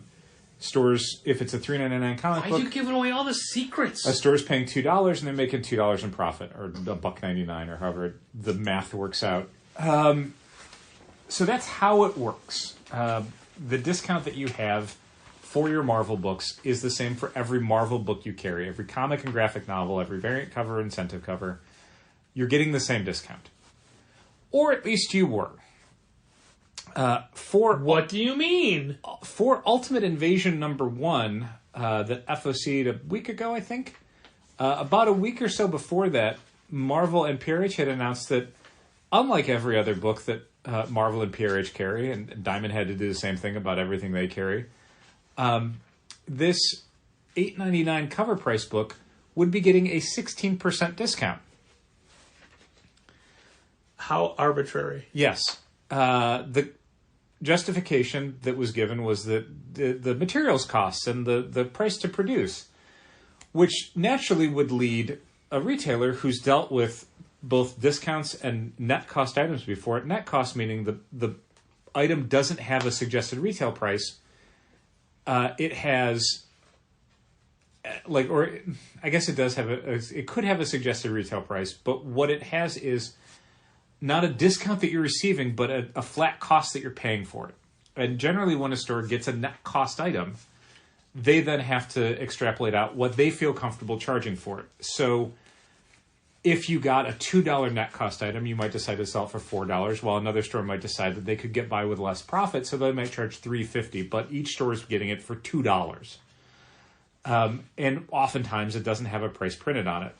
Stores, if it's a $3.99 comic Why book, are you giving away all the secrets? a store's paying $2 and they're making $2 in profit, or $1.99, or however the math works out. So that's how it works. The discount that you have for your Marvel books is the same for every Marvel book you carry, every comic and graphic novel, every variant cover, incentive cover. You're getting the same discount. Or at least you were. What do you mean? For Ultimate Invasion #1, that FOC'd a week ago, I think, about a week or so before that, Marvel and PRH had announced that, unlike every other book that Marvel and PRH carry, and Diamond had to do the same thing about everything they carry, this $8.99 cover price book would be getting a 16% discount. How arbitrary. Yes. The justification that was given was that the materials costs and the price to produce, which naturally would lead a retailer who's dealt with both discounts and net cost items before. Net cost meaning the item doesn't have a suggested retail price. It has, or I guess it does have it could have a suggested retail price, but what it has is not a discount that you're receiving, but a flat cost that you're paying for it. And generally when a store gets a net cost item, they then have to extrapolate out what they feel comfortable charging for it. So if you got a $2 net cost item, you might decide to sell it for $4, while another store might decide that they could get by with less profit, so they might charge $3.50, but each store is getting it for $2. And oftentimes it doesn't have a price printed on it.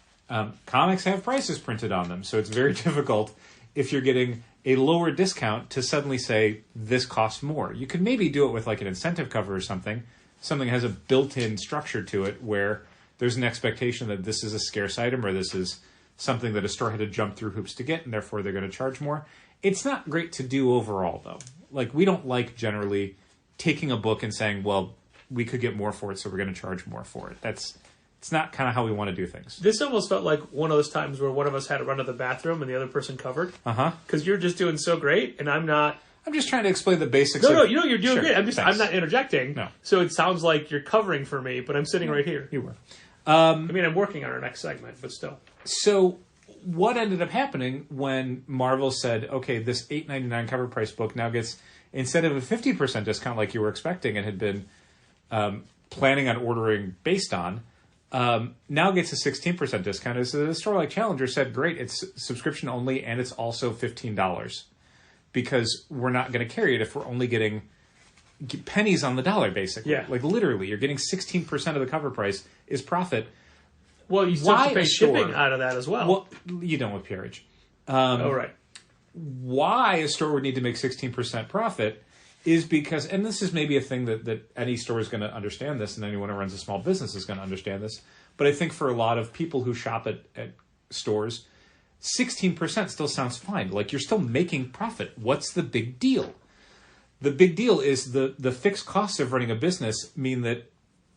Comics have prices printed on them, so it's very difficult if you're getting a lower discount to suddenly say this costs more. You could maybe do it with like an incentive cover or something that has a built-in structure to it where there's an expectation that this is a scarce item or this is something that a store had to jump through hoops to get and therefore they're going to charge more. It's not great to do overall though. Like we don't like generally taking a book and saying, well, we could get more for it so we're going to charge more for it. It's not kind of how we want to do things. This almost felt like one of those times where one of us had to run to the bathroom and the other person covered. Uh-huh. Because you're just doing so great, and I'm not. I'm just trying to explain the basics. No, you're doing Sure, great. I'm thanks. not interjecting. No. So it sounds like you're covering for me, but I'm sitting right here. You were. I mean, I'm working on our next segment, but still. So what ended up happening when Marvel said, okay, this $8.99 cover price book now gets, instead of a 50% discount like you were expecting and had been planning on ordering based on, now gets a 16% discount. Is a store like Challenger said, great, it's subscription only and it's also $15 because we're not going to carry it if we're only getting pennies on the dollar, basically. Yeah. Like literally, you're getting 16% of the cover price is profit. Well, you still have to Why pay a store- shipping out of that as well. Well, you don't with PRH. Oh, right. Why a store would need to make 16% profit is because, and this is maybe a thing that any store is going to understand this, and anyone who runs a small business is going to understand this, but I think for a lot of people who shop at stores, 16% still sounds fine. Like, you're still making profit. What's the big deal? The big deal is the fixed costs of running a business mean that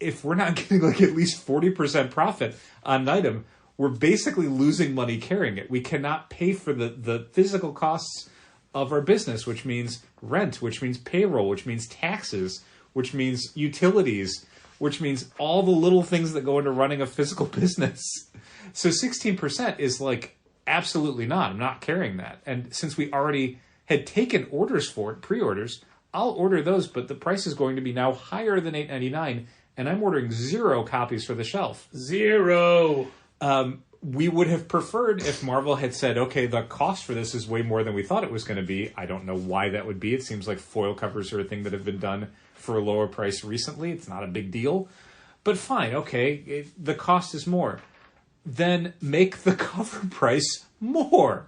if we're not getting like at least 40% profit on an item, we're basically losing money carrying it. We cannot pay for the physical costs of our business, which means rent, which means payroll, which means taxes, which means utilities, which means all the little things that go into running a physical business. So 16% is like, absolutely not. I'm not carrying that. And since we already had taken orders for it, pre-orders, I'll order those, but the price is going to be now higher than $8.99, and I'm ordering 0 copies for the shelf. 0. We would have preferred if Marvel had said, okay, the cost for this is way more than we thought it was going to be. I don't know why that would be. It seems like foil covers are a thing that have been done for a lower price recently. It's not a big deal. But fine, okay, the cost is more. Then make the cover price more.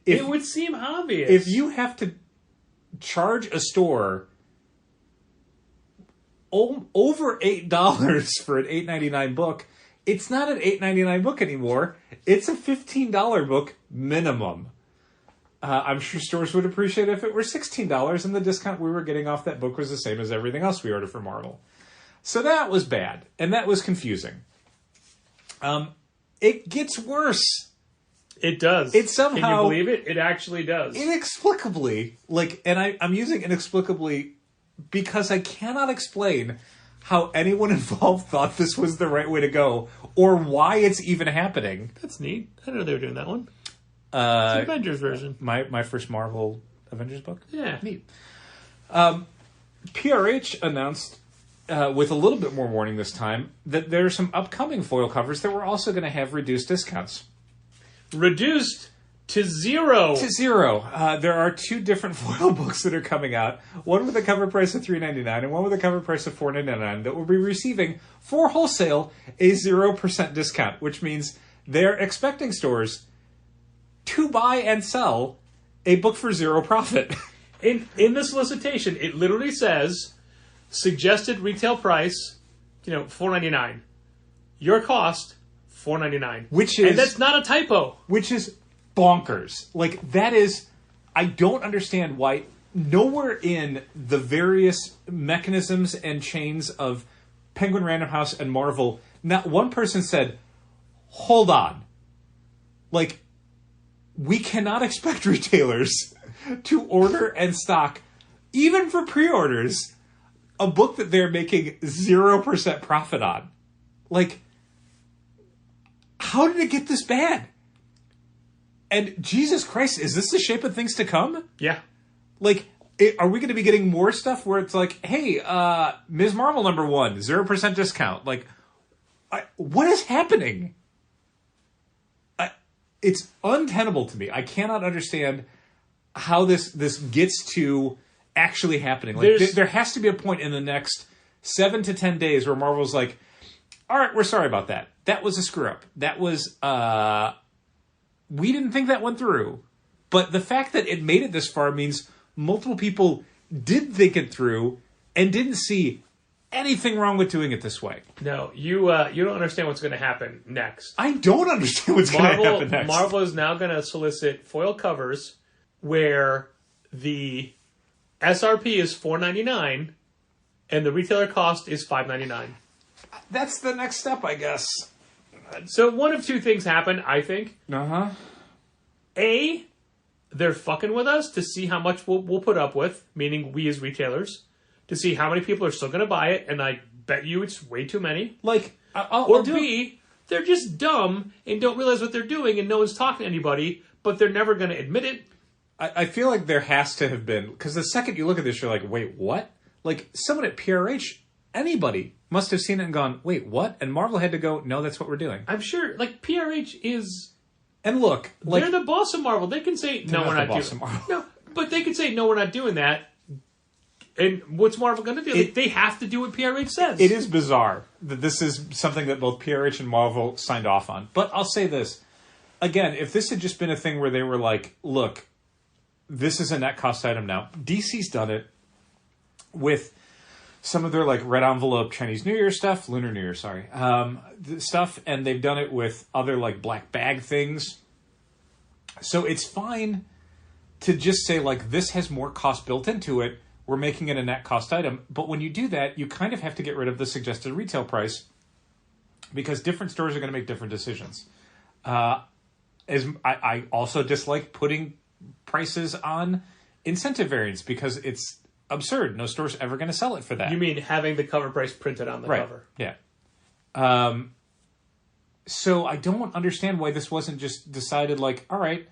It would seem obvious. If you have to charge a store over $8 for an $8.99 book, it's not an $8.99 book anymore. It's a $15 book minimum. I'm sure stores would appreciate it if it were $16 and the discount we were getting off that book was the same as everything else we ordered for Marvel. So that was bad, and that was confusing. It gets worse. It does. It somehow... Can you believe it? It actually does. Inexplicably, I'm using inexplicably because I cannot explain how anyone involved thought this was the right way to go, or why it's even happening. That's neat. I didn't know they were doing that one. It's the Avengers version. My first Marvel Avengers book? Yeah. Neat. PRH announced, with a little bit more warning this time, that there are some upcoming foil covers that we're also going to have reduced discounts. Reduced to 0. To 0. There are 2 different foil books that are coming out. One with a cover price of $3.99 and one with a cover price of $4.99 that will be receiving, for wholesale, a 0% discount, which means they're expecting stores to buy and sell a book for 0 profit. In the solicitation, it literally says, suggested retail price, $4.99. Your cost, $4.99. And that's not a typo. Which is bonkers. Like, that is... I don't understand why nowhere in the various mechanisms and chains of Penguin Random House and Marvel, not one person said, hold on. Like, we cannot expect retailers to order and stock, even for pre-orders, a book that they're making 0% profit on. Like, how did it get this bad? And Jesus Christ, is this the shape of things to come? Yeah. Like, are we going to be getting more stuff where it's like, hey, Ms. Marvel #1, 0% discount? Like, what is happening? It's untenable to me. I cannot understand how this gets to actually happening. Like, there has to be a point in the next 7 to 10 days where Marvel's like, all right, we're sorry about that. That was a screw up. That was, we didn't think that went through. But the fact that it made it this far means multiple people did think it through and didn't see anything wrong with doing it this way. No, you don't understand what's going to happen next. I don't understand what's going to happen next. Marvel is now going to solicit foil covers where the SRP is $4.99 and the retailer cost is $5.99. That's the next step, I guess. So one of 2 things happen, I think. Uh-huh. A, they're fucking with us to see how much we'll put up with, meaning we as retailers, to see how many people are still going to buy it, and I bet you it's way too many. Like, or B, they're just dumb and don't realize what they're doing and no one's talking to anybody, but they're never going to admit it. I feel like there has to have been, because the second you look at this, you're like, wait, what? Like, someone at PRH, anybody must have seen it and gone, wait, what? And Marvel had to go, no, that's what we're doing. I'm sure, like, PRH is... And look, like... They're the boss of Marvel. They can say, no, we're not doing that. No, but they can say, no, we're not doing that. And what's Marvel going to do? They have to do what PRH says. It is bizarre that this is something that both PRH and Marvel signed off on. But I'll say this. Again, if this had just been a thing where they were like, look, this is a net cost item now. DC's done it with some of their like red envelope Chinese New Year stuff, Lunar New Year, sorry, stuff, and they've done it with other like black bag things. So it's fine to just say like this has more cost built into it. we're making it a net cost item. But when you do that, you kind of have to get rid of the suggested retail price because different stores are going to make different decisions. I also dislike putting prices on incentive variants because it's absurd. No store's ever going to sell it for that. You mean having the cover price printed on the cover? Yeah. So I don't understand why this wasn't just decided like, all right,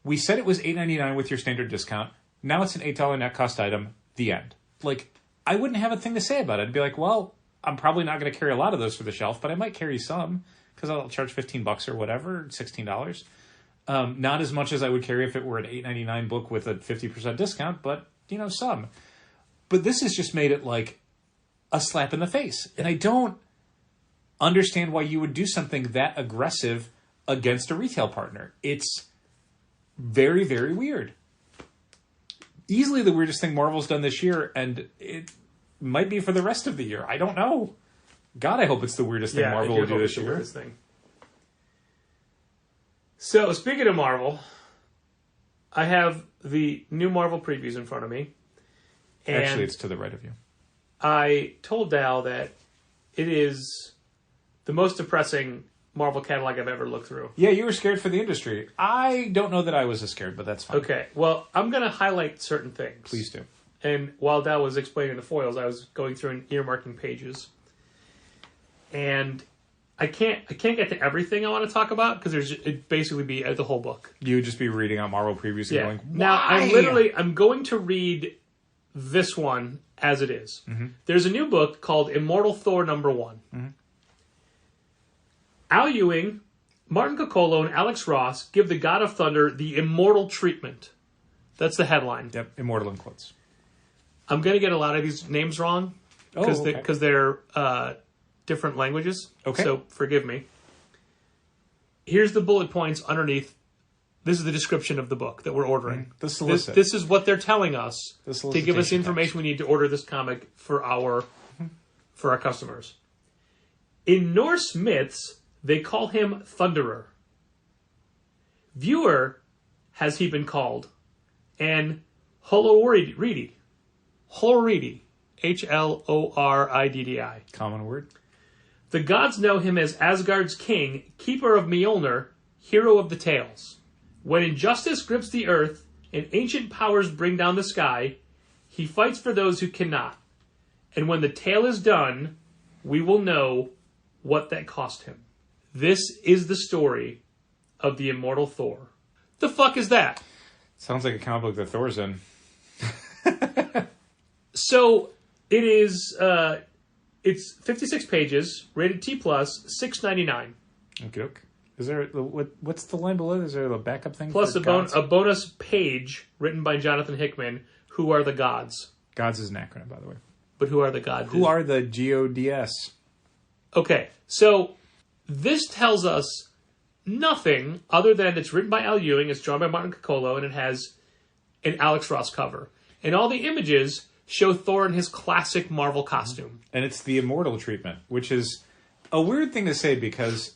we said it was $8.99 with your standard discount. Now it's an $8 net cost item. The end. Like, I wouldn't have a thing to say about it. I'd be like, well, I'm probably not going to carry a lot of those for the shelf, but I might carry some because I'll charge $15 or whatever, $16. Not as much as I would carry if it were an $8.99 book with a 50% discount, but, some. But this has just made it like a slap in the face. And I don't understand why you would do something that aggressive against a retail partner. It's very, very weird. Easily the weirdest thing Marvel's done this year, and it might be for the rest of the year. I don't know. God, I hope it's the weirdest thing Marvel will do this year. Weirdest thing. So, speaking of Marvel, I have the new Marvel previews in front of me. And actually, it's to the right of you. I told Dal that it is the most depressing Marvel catalog I've ever looked through. Yeah, you were scared for the industry. I don't know that I was as scared, but that's fine. Okay, well, I'm going to highlight certain things. Please do. And while Dal was explaining the foils, I was going through and earmarking pages. And I can't get to everything I want to talk about because it'd basically be the whole book. You would just be reading out Marvel previews and going, why? Now, I'm going to read this one as it is. Mm-hmm. There's a new book called Immortal Thor #1. Mm-hmm. Al Ewing, Martin Coccolo, and Alex Ross give the God of Thunder the immortal treatment. That's the headline. Yep, immortal in quotes. I'm going to get a lot of these names wrong because they're different languages. Okay. So forgive me. Here's the bullet points underneath. This is the description of the book that we're ordering. The solicit. This is what they're telling us to give us the information we need to order this comic for our customers. In Norse myths, they call him Thunderer. Viewer has he been called, and Hloridi. Hloridi. Hloridi. Common word. The gods know him as Asgard's king, keeper of Mjolnir, hero of the tales. When injustice grips the earth and ancient powers bring down the sky, he fights for those who cannot. And when the tale is done, we will know what that cost him. This is the story of the immortal Thor. The fuck is that? Sounds like a comic book that Thor's in. So it is. It's 56 pages, rated T+, $6.99. Okay. Is there what's the line below? Is there a backup thing? Plus a bonus page written by Jonathan Hickman. Who are the gods? Gods is an acronym, by the way. But who are the gods? Who are the GODS? Okay, so this tells us nothing other than it's written by Al Ewing, it's drawn by Martin Coccolo, and it has an Alex Ross cover. And all the images show Thor in his classic Marvel costume. And it's the immortal treatment, which is a weird thing to say because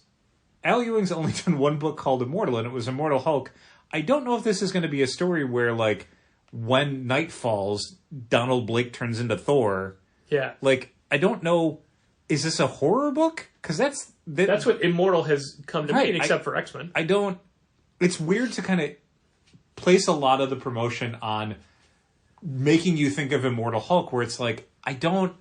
Al Ewing's only done one book called Immortal, and it was Immortal Hulk. I don't know if this is going to be a story where, like, when night falls, Donald Blake turns into Thor. Yeah. Like, I don't know. Is this a horror book? Because that's what Immortal has come to mean, except for X-Men. I don't. It's weird to kind of place a lot of the promotion on making you think of Immortal Hulk, where it's like, I don't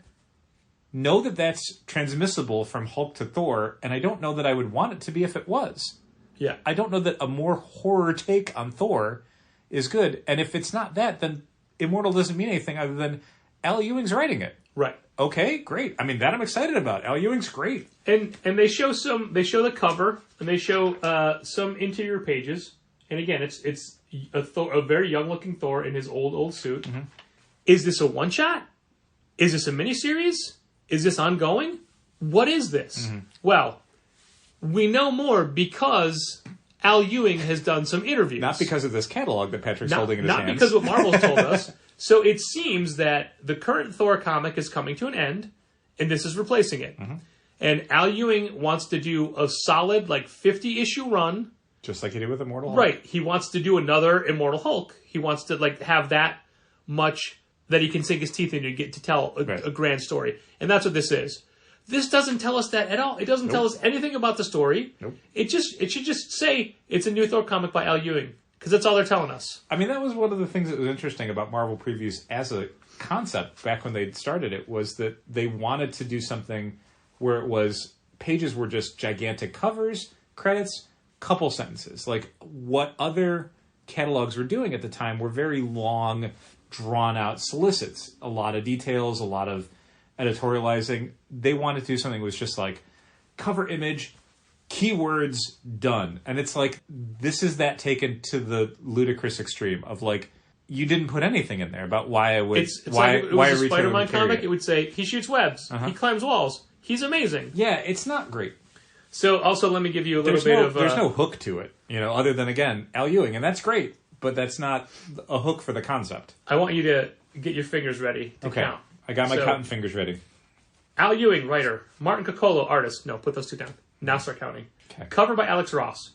know that that's transmissible from Hulk to Thor, and I don't know that I would want it to be if it was. Yeah. I don't know that a more horror take on Thor is good, and if it's not that, then Immortal doesn't mean anything other than Al Ewing's writing it. Right. Okay, great. I mean, that I'm excited about. Al Ewing's great. And they show the cover, and they show some interior pages, and again, it's a very young-looking Thor in his old suit. Mm-hmm. Is this a one-shot? Is this a miniseries? Is this ongoing? What is this? Mm-hmm. Well, we know more because Al Ewing has done some interviews. Not because of this catalog that Patrick's holding in his hands. Not because of what Marvel's told us. So it seems that the current Thor comic is coming to an end, and this is replacing it. Mm-hmm. And Al Ewing wants to do a solid, 50-issue run. Just like he did with Immortal Hulk. Right. He wants to do another Immortal Hulk. He wants to, have that much that he can sink his teeth into to get to tell a grand story. And that's what this is. This doesn't tell us that at all. It doesn't tell us anything about the story. Nope. It should just say it's a new Thor comic by Al Ewing, because that's all they're telling us. I mean, that was one of the things that was interesting about Marvel Previews as a concept back when they started it, was that they wanted to do something where it was pages were just gigantic covers, credits, couple sentences. Like what other catalogs were doing at the time were very long, drawn out solicits, a lot of details, a lot of editorializing. They wanted to do something that was just like cover image, keywords, done. And it's like, this is that taken to the ludicrous extreme of like, you didn't put anything in there about why I would. It's like it was a Spider-Man comic. It would say he shoots webs, he climbs walls, he's amazing. Yeah, it's not great. So also, let me give you a little bit of. There's no hook to it, other than again Al Ewing, and that's great, but that's not a hook for the concept. I want you to get your fingers ready to count. I got my counting fingers ready. Al Ewing, writer. Martin Coccolo, artist. No, put those two down. Now start counting. Okay. Cover by Alex Ross.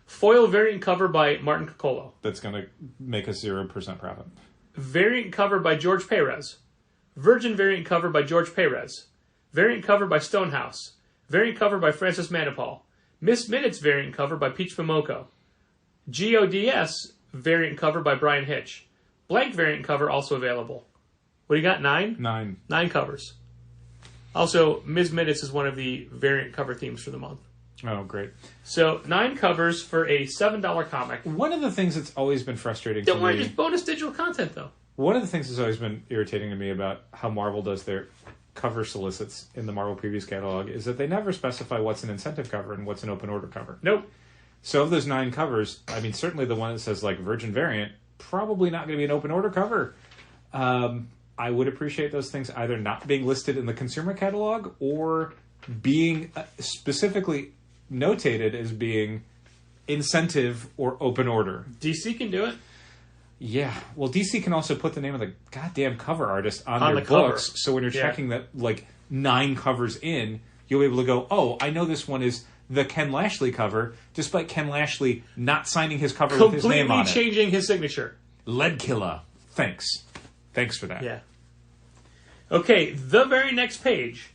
Foil variant cover by Martin Coccolo. That's going to make us 0% profit. Variant cover by George Perez. Virgin variant cover by George Perez. Variant cover by Stonehouse. Variant cover by Francis Manipal. Miss Minutes variant cover by Peach Momoko. GODS variant cover by Brian Hitch. Blank variant cover also available. What do you got? 9? 9. 9 covers. Also, Ms. Minutes is one of the variant cover themes for the month. Oh, great. So, 9 covers for a $7 comic. One of the things that's always been frustrating to me... Don't worry, just bonus digital content, though. One of the things that's always been irritating to me about how Marvel does their cover solicits in the Marvel Previews catalog is that they never specify what's an incentive cover and what's an open order cover. Nope. So of those 9 covers, I mean, certainly the one that says, like, Virgin Variant, probably not going to be an open order cover. I would appreciate those things either not being listed in the consumer catalog or being specifically notated as being incentive or open order. DC can do it. Yeah. Well, DC can also put the name of the goddamn cover artist on their the cover. books. So when you're checking that, like, 9 covers in, you'll be able to go, oh, I know this one is the Ken Lashley cover, despite Ken Lashley not signing his cover with his name on it. Completely changing his signature. Lead Killer. Thanks. Thanks for that. Yeah. Okay, the very next page.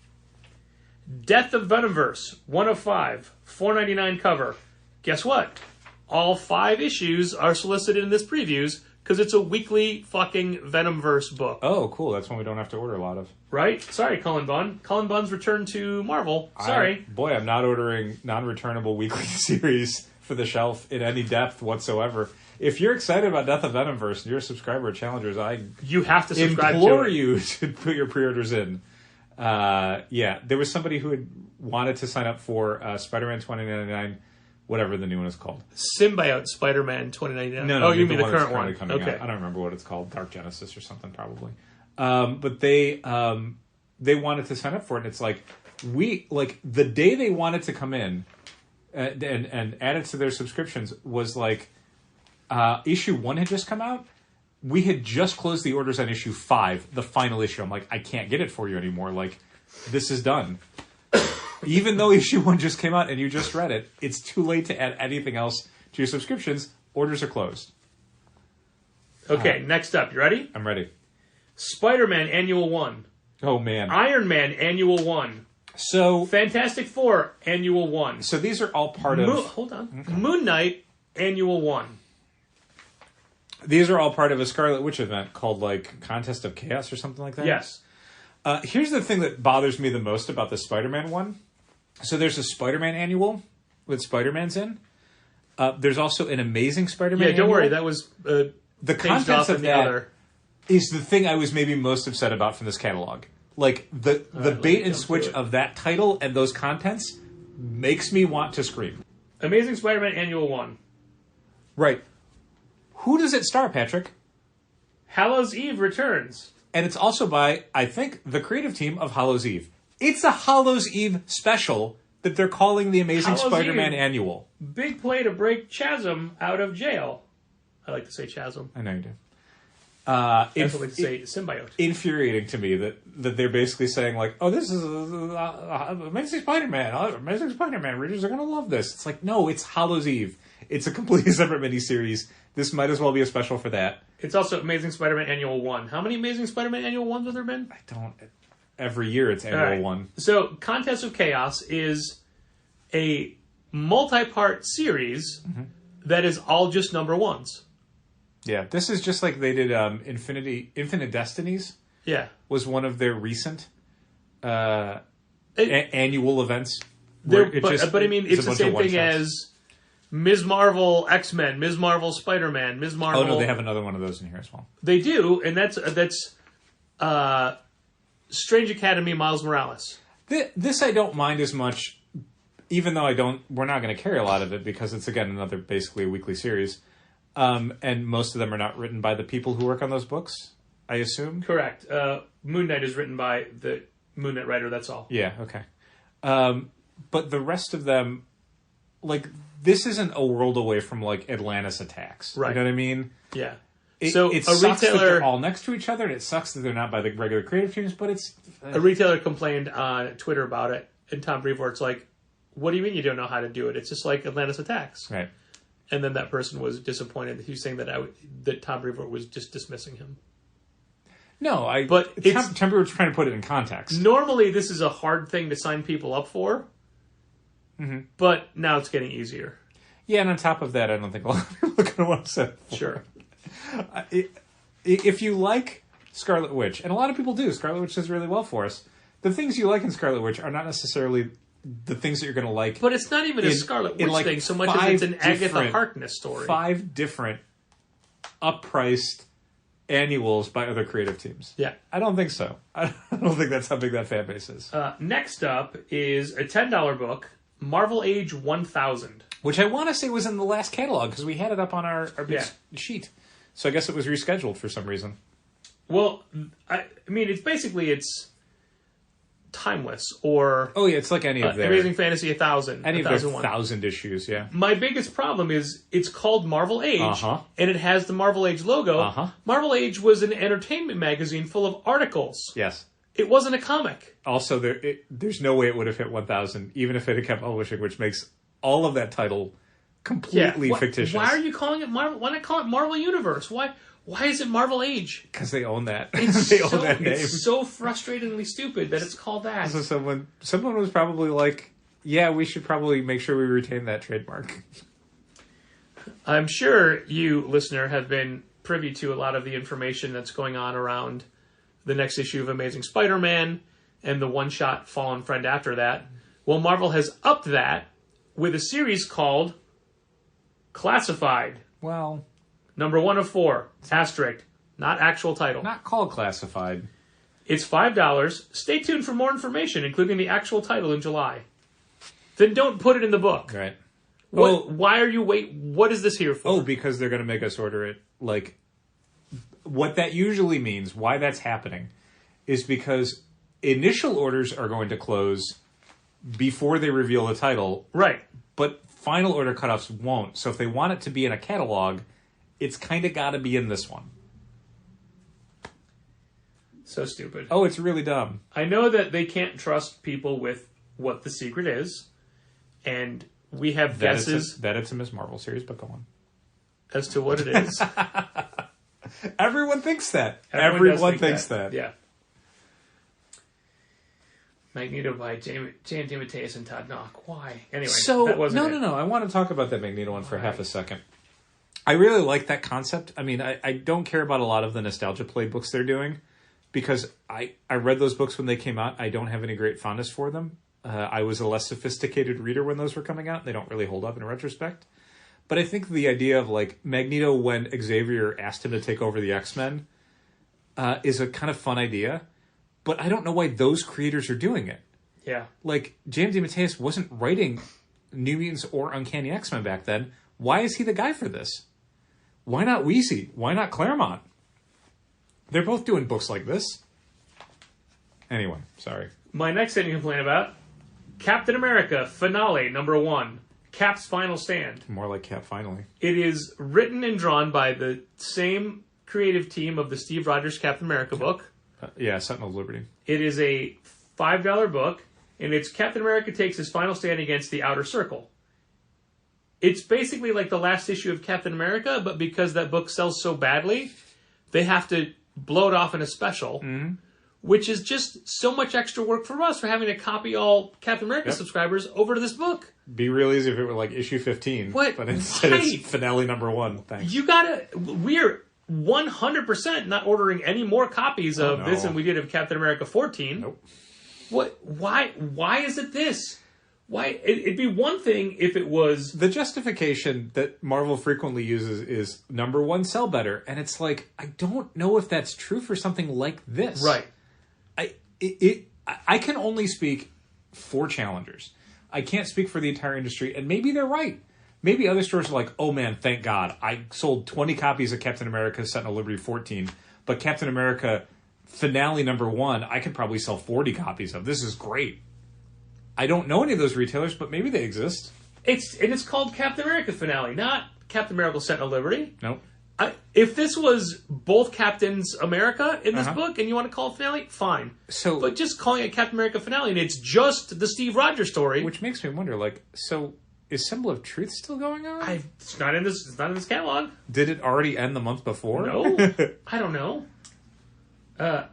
Death of Venomverse, 105, $4.99 cover. Guess what? All 5 issues are solicited in this previews because it's a weekly fucking Venomverse book. Oh, cool. That's one we don't have to order a lot of. Right? Sorry, Cullen Bunn. Cullen Bunn's return to Marvel. Sorry. I'm not ordering non-returnable weekly series for the shelf in any depth whatsoever. If you're excited about Death of Venomverse and you're a subscriber of Challengers, you have to subscribe implore to it. you to put your pre-orders in. There was somebody who had wanted to sign up for Spider-Man 2099, whatever the new one is called. Symbiote Spider-Man 2099. No, oh, you mean the current one? Okay. Out. I don't remember what it's called. Dark Genesis or something, probably. But they wanted to sign up for it, and it's like the day they wanted to come in and add it to their subscriptions was like issue 1 had just come out. We had just closed the orders on issue 5, the final issue. I'm like, I can't get it for you anymore. Like, this is done. Even though issue 1 just came out and you just read it, it's too late to add anything else to your subscriptions. Orders are closed. Okay, next up. You ready? I'm ready. Spider-Man Annual 1. Oh, man. Iron Man Annual 1. So Fantastic Four Annual 1. So these are all part of... Hold on. Okay. Moon Knight Annual 1. These are all part of a Scarlet Witch event called, like, Contest of Chaos or something like that? Yes. Here's the thing that bothers me the most about the Spider-Man one. So there's a Spider-Man annual with Spider-Mans in. There's also an Amazing Spider-Man annual. Don't worry. That was the contents of that is the thing I was maybe most upset about from this catalog. Like, the bait and switch of that title and those contents makes me want to scream. Amazing Spider-Man Annual 1. Right. Who does it star, Patrick? Hallows Eve returns. And it's also by, I think, the creative team of Hallows Eve. It's a Hallows Eve special that they're calling the Amazing Hallows Spider-Man Eve. Annual. Big play to break Chasm out of jail. I like to say Chasm. I know you do. I also like to say symbiote. Infuriating to me that they're basically saying, like, oh, this is Amazing Spider-Man. Amazing Spider-Man. Readers are going to love this. It's like, no, it's Hallows Eve. It's a completely separate miniseries This might as well be a special for that. It's also Amazing Spider-Man Annual 1. How many Amazing Spider-Man Annual 1s have there been? I don't... Every year it's Annual 1. So, Contest of Chaos is a multi-part series that is all just number 1s. Yeah, this is just like they did Infinite Destinies. Yeah. Was one of their recent annual events. But I mean, it's the same thing as Ms. Marvel X-Men, Ms. Marvel Spider-Man, Ms. Marvel... Oh, no, they have another one of those in here as well. They do, and that's Strange Academy Miles Morales. This I don't mind as much, even though we're not going to carry a lot of it because it's, again, another basically a weekly series. And most of them are not written by the people who work on those books, I assume. Correct. Moon Knight is written by the Moon Knight writer, that's all. Yeah, okay. But the rest of them, like, this isn't a world away from, like, Atlantis attacks. Right. You know what I mean? Yeah. It a sucks that retailer they're all next to each other, and it sucks that they're not by the regular creative teams, but it's... A retailer complained on Twitter about it, and Tom Brevoort's like, what do you mean you don't know how to do it? It's just like Atlantis attacks. Right. And then that person was disappointed. He was saying that Tom Brevoort was just dismissing him. No, but Tom Brevoort's trying to put it in context. Normally, this is a hard thing to sign people up for, but now it's getting easier. Yeah, and on top of that, I don't think a lot of people are going to want to set it for. Sure. If you like Scarlet Witch, and a lot of people do, Scarlet Witch does really well for us. The things you like in Scarlet Witch are not necessarily the things that you're going to like. But it's not even a Scarlet Witch thing so much as it's an Agatha Harkness story. 5 different up-priced annuals by other creative teams. Yeah. I don't think so. I don't think that's how big that fan base is. Next up is a $10 book, Marvel Age 1000. Which I want to say was in the last catalog, because we had it up on our big sheet. So I guess it was rescheduled for some reason. Well, I mean, it's timeless, or... Oh, yeah, it's like any of their... Amazing Fantasy 1000. Any of their 1,000 issues, yeah. My biggest problem is it's called Marvel Age, and it has the Marvel Age logo. Marvel Age was an entertainment magazine full of articles. Yes. It wasn't a comic. Also, there's no way it would have hit 1,000, even if it had kept publishing, which makes all of that title completely fictitious. Why are you calling it Marvel? Why not call it Marvel Universe? Why is it Marvel Age? Because they own that. They own that name. It's so frustratingly stupid that it's called that. So someone was probably like, yeah, we should probably make sure we retain that trademark. I'm sure you, listener, have been privy to a lot of the information that's going on around the next issue of Amazing Spider-Man and the one-shot Fallen Friend after that. Well, Marvel has upped that with a series called Classified. Well... Number 1 of 4, asterisk, not actual title. Not called Classified. It's $5. Stay tuned for more information, including the actual title in July. Then don't put it in the book. Right. Why are you what is this here for? Oh, because they're going to make us order it. Like, what that usually means, why that's happening, is because initial orders are going to close before they reveal the title. Right. But final order cutoffs won't. So if they want it to be in a catalog... It's kind of got to be in this one. So stupid. Oh, it's really dumb. I know that they can't trust people with what the secret is, and we have guesses. That it's a Ms. Marvel series, but go on. As to what it is. Everyone thinks that. Everyone thinks that. Yeah. Magneto by Jan DeMatteis and Todd Knock. Why? Anyway, that wasn't it. No. I want to talk about that Magneto one for half a second. I really like that concept. I mean, I don't care about a lot of the nostalgia play books they're doing because I read those books when they came out. I don't have any great fondness for them. I was a less sophisticated reader when those were coming out. They don't really hold up in retrospect. But I think the idea of like Magneto when Xavier asked him to take over the X-Men is a kind of fun idea. But I don't know why those creators are doing it. Yeah. Like, Jan DeMatteis wasn't writing New Mutants or Uncanny X-Men back then. Why is he the guy for this? Why not Weezy? Why not Claremont? They're both doing books like this. Anyway, sorry. My next thing to complain about, Captain America Finale number 1. Cap's Final Stand. More like Cap Finally. It is written and drawn by the same creative team of the Steve Rogers Captain America book. Sentinel of Liberty. It is a $5 book, and it's Captain America takes his final stand against the Outer Circle. it's basically like the last issue of Captain America, but because that book sells so badly, they have to blow it off in a special, which is just so much extra work for us for having to copy all Captain America subscribers over to this book. Be real easy if it were like issue 15. What? But instead it's finale number 1. Thanks. We're 100% not ordering any more copies of this than we did of Captain America 14. Nope. What? Why is it this? Why? It'd be one thing if it was... The justification that Marvel frequently uses is number 1 sell better. And it's like, I don't know if that's true for something like this. Right. I can only speak for challengers. I can't speak for the entire industry. And maybe they're right. Maybe other stores are like, oh man, thank God. I sold 20 copies of Captain America Sentinel Liberty 14. But Captain America finale number 1, I could probably sell 40 copies of. This is great. I don't know any of those retailers, but maybe they exist. It's called Captain America finale, not Captain America Sentinel Liberty. Nope. If this was both Captains America in this book, and you want to call it finale, fine. But just calling it Captain America finale, and it's just the Steve Rogers story, which makes me wonder, like, so is Symbol of Truth still going on? It's not in this catalog. Did it already end the month before? No, I don't know.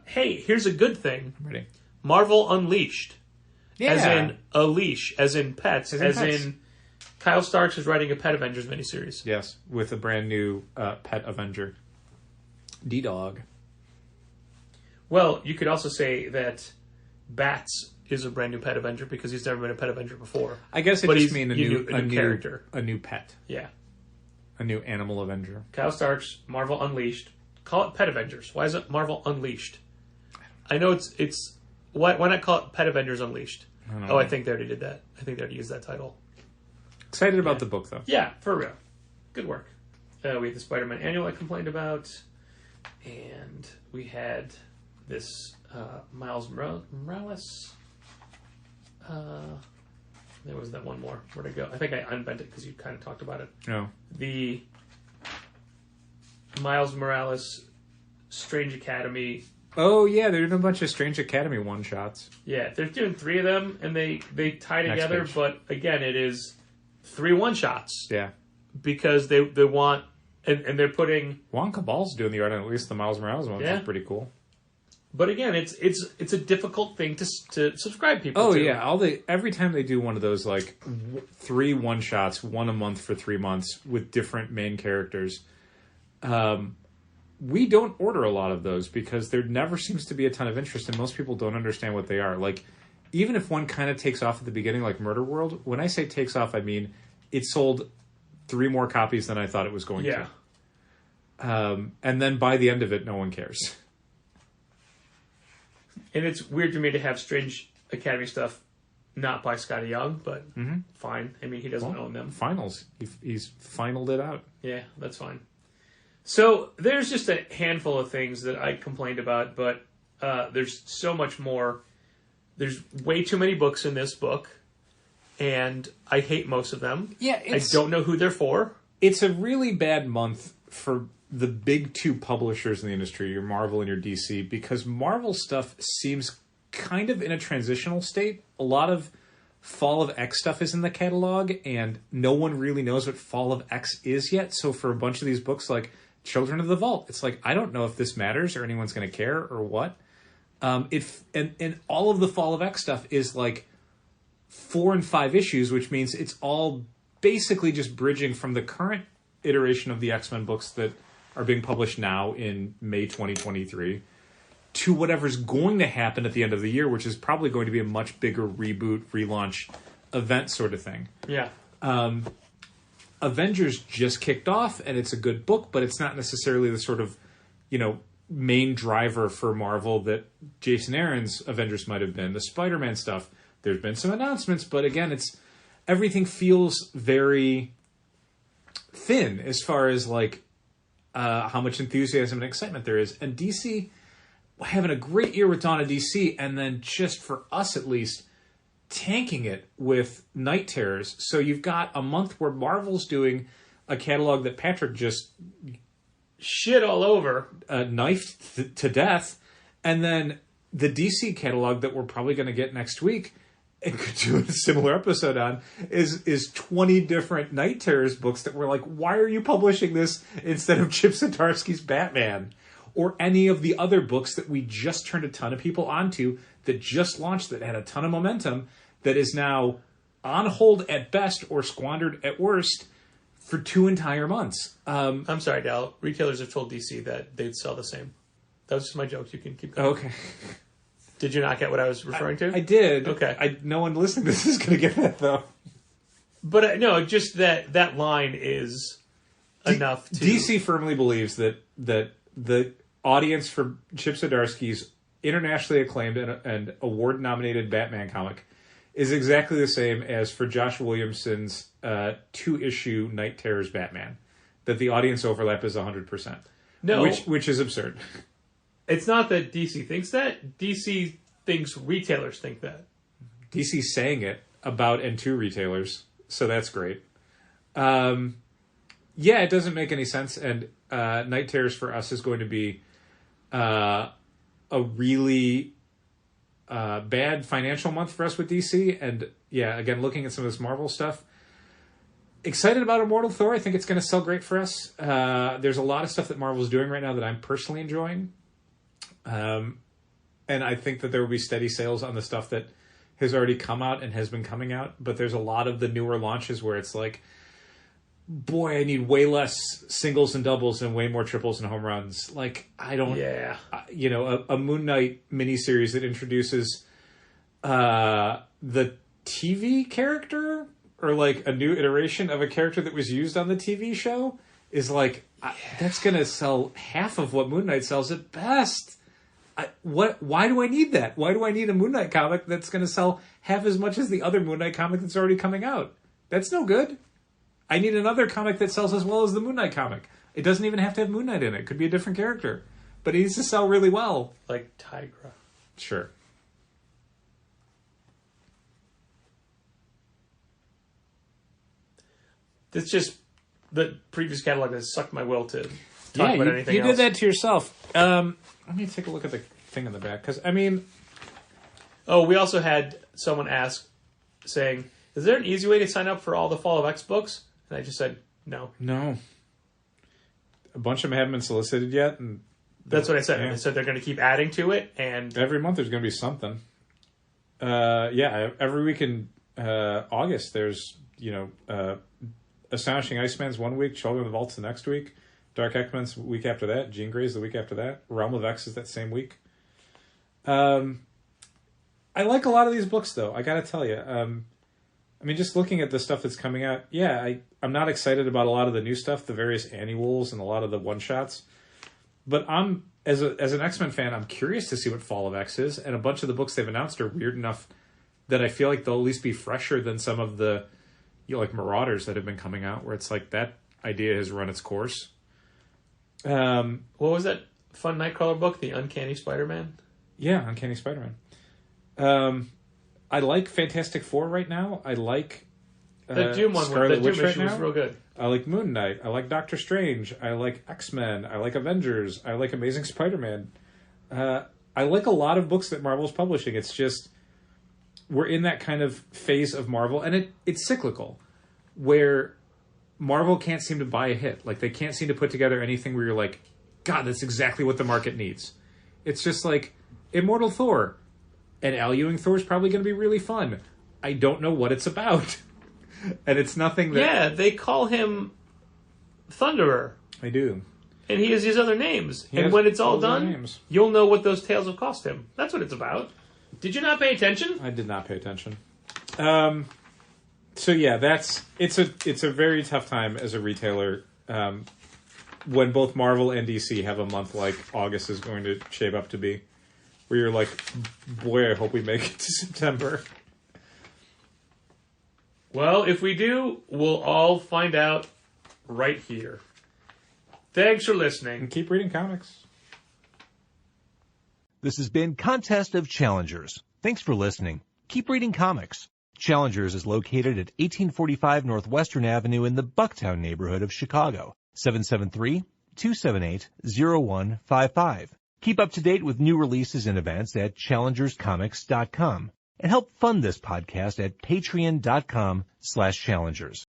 Hey, here's a good thing. I'm ready. Marvel Unleashed. Yeah. As in a leash, as in pets, as in Kyle Starks is writing a Pet Avengers miniseries. Yes, with a brand new Pet Avenger. D-Dog. Well, you could also say that Bats is a brand new Pet Avenger because he's never been a Pet Avenger before. I guess it just means a new character. A new pet. Yeah. A new Animal Avenger. Kyle Starks, Marvel Unleashed. Call it Pet Avengers. Why is it Marvel Unleashed? I know it's why not call it Pet Avengers Unleashed? I think they already did that. I think they already used that title. Excited about the book, though. Yeah, for real. Good work. We had the Spider-Man annual I complained about, and we had this Miles Morales. There was that one more. Where'd it go? I think I unbent it because you kind of talked about it. No. The Miles Morales Strange Academy. Oh, yeah, they're doing a bunch of Strange Academy one-shots. Yeah, they're doing 3 of them, and they tie together, but again, it is 3 one-shots. Yeah. Because they want, and they're putting... Juan Cabal's doing the art on at least the Miles Morales one, which is pretty cool. But again, it's a difficult thing to subscribe people to. Oh, yeah, every time they do one of those, like, 3 one-shots, 1 a month for 3 months, with different main characters... we don't order a lot of those because there never seems to be a ton of interest and most people don't understand what they are. Like, even if one kind of takes off at the beginning, like Murder World, when I say takes off, I mean it sold 3 more copies than I thought it was going to. And then by the end of it, no one cares. And it's weird to me to have Strange Academy stuff not by Scotty Young, but fine. I mean, he doesn't own them. Finals. He's finaled it out. Yeah, that's fine. So there's just a handful of things that I complained about, but there's so much more. There's way too many books in this book, and I hate most of them. Yeah, I don't know who they're for. It's a really bad month for the big 2 publishers in the industry, your Marvel and your DC, because Marvel stuff seems kind of in a transitional state. A lot of Fall of X stuff is in the catalog, and no one really knows what Fall of X is yet. So for a bunch of these books, like Children of the Vault, it's like, I don't know if this matters or anyone's going to care or what. And all of the Fall of X stuff is like 4 and 5 issues, which means it's all basically just bridging from the current iteration of the X-Men books that are being published now in May 2023 to whatever's going to happen at the end of the year, which is probably going to be a much bigger reboot, relaunch, event sort of thing. Yeah. Avengers just kicked off, and it's a good book, but it's not necessarily the sort of, main driver for Marvel that Jason Aaron's Avengers might have been. The Spider-Man stuff, there's been some announcements, but again, everything feels very thin as far as like how much enthusiasm and excitement there is. And DC having a great year with Dawn of DC, and then just for us at least, tanking it with Night Terrors. So you've got a month where Marvel's doing a catalog that Patrick just shit all over, knifed to death, and then the DC catalog that we're probably going to get next week and could do a similar episode on is 20 different Night Terrors books that were like, why are you publishing this instead of Chip Zdarsky's Batman? Or any of the other books that we just turned a ton of people onto that just launched that had a ton of momentum that is now on hold at best or squandered at worst for 2 entire months. I'm sorry, Dal. Retailers have told DC that they'd sell the same. That was just my joke. You can keep going. Okay. Did you not get what I was referring to? I did. Okay. No one listening to this is going to get that, though. But no, just that line is enough to... DC firmly believes that the audience for Chip Zdarsky's internationally acclaimed and award-nominated Batman comic is exactly the same as for Josh Williamson's 2-issue Night Terrors Batman. That the audience overlap is 100%. No. Which is absurd. It's not that DC thinks that. DC thinks retailers think that. DC's saying it about and to retailers, so that's great. Yeah, it doesn't make any sense, and Night Terrors for us is going to be a really bad financial month for us with DC, and yeah, again, looking at some of this Marvel stuff, excited about Immortal Thor. I think it's going to sell great for us. There's a lot of stuff that Marvel's doing right now that I'm personally enjoying, and I think that there will be steady sales on the stuff that has already come out and has been coming out, but there's a lot of the newer launches where it's like, boy, I need way less singles and doubles and way more triples and home runs. Like, I don't... Yeah. A Moon Knight miniseries that introduces the TV character, or like a new iteration of a character that was used on the TV show, is like, that's going to sell half of what Moon Knight sells at best. Why do I need that? Why do I need a Moon Knight comic that's going to sell half as much as the other Moon Knight comic that's already coming out? That's no good. I need another comic that sells as well as the Moon Knight comic. It doesn't even have to have Moon Knight in it. It could be a different character. But it needs to sell really well. Like Tigra. Sure. It's just the previous catalog has sucked my will to talk about anything you else. did that to yourself. Let me take a look at the thing in the back. Because, I mean... Oh, we also had someone ask, saying, is there an easy way to sign up for all the Fall of X books? And I just said, no. No. A bunch of them haven't been solicited yet. And that's what I said. Yeah. I said they're going to keep adding to it. And every month there's going to be something. Every week in August there's, Astonishing Iceman's one week, Children of the Vault's the next week, Dark X-Men's the week after that, Jean Grey's the week after that, Realm of X is that same week. I like a lot of these books, though, I gotta tell you. Just looking at the stuff that's coming out, I'm not excited about a lot of the new stuff, the various annuals and a lot of the one-shots. But as an X-Men fan, I'm curious to see what Fall of X is, and a bunch of the books they've announced are weird enough that I feel like they'll at least be fresher than some of the, like Marauders that have been coming out, where it's like that idea has run its course. What was that fun Nightcrawler book, The Uncanny Spider-Man? Yeah, Uncanny Spider-Man. I like Fantastic Four right now. I like the Doom one. Scarlet The Witch Doom right issue was now. real good. I like Moon Knight. I like Doctor Strange. I like X-Men. I like Avengers. I like Amazing Spider-Man. I like a lot of books that Marvel's publishing. It's just we're in that kind of phase of Marvel, and it's cyclical, where Marvel can't seem to buy a hit. Like, they can't seem to put together anything where you're like, God, that's exactly what the market needs. It's just like Immortal Thor. And Al Ewing Thor is probably going to be really fun. I don't know what it's about. And it's nothing that... Yeah, they call him Thunderer. I do. And he has these other names. And when it's all done, you'll know what those tales have cost him. That's what it's about. Did you not pay attention? I did not pay attention. So yeah, it's a very tough time as a retailer when both Marvel and DC have a month like August is going to shape up to be. Where you're like, boy, I hope we make it to September. Well, if we do, we'll all find out right here. Thanks for listening. And keep reading comics. This has been Contest of Challengers. Thanks for listening. Keep reading comics. Challengers is located at 1845 Northwestern Avenue in the Bucktown neighborhood of Chicago. 773-278-0155. Keep up to date with new releases and events at challengerscomics.com. and help fund this podcast at patreon.com/challengers.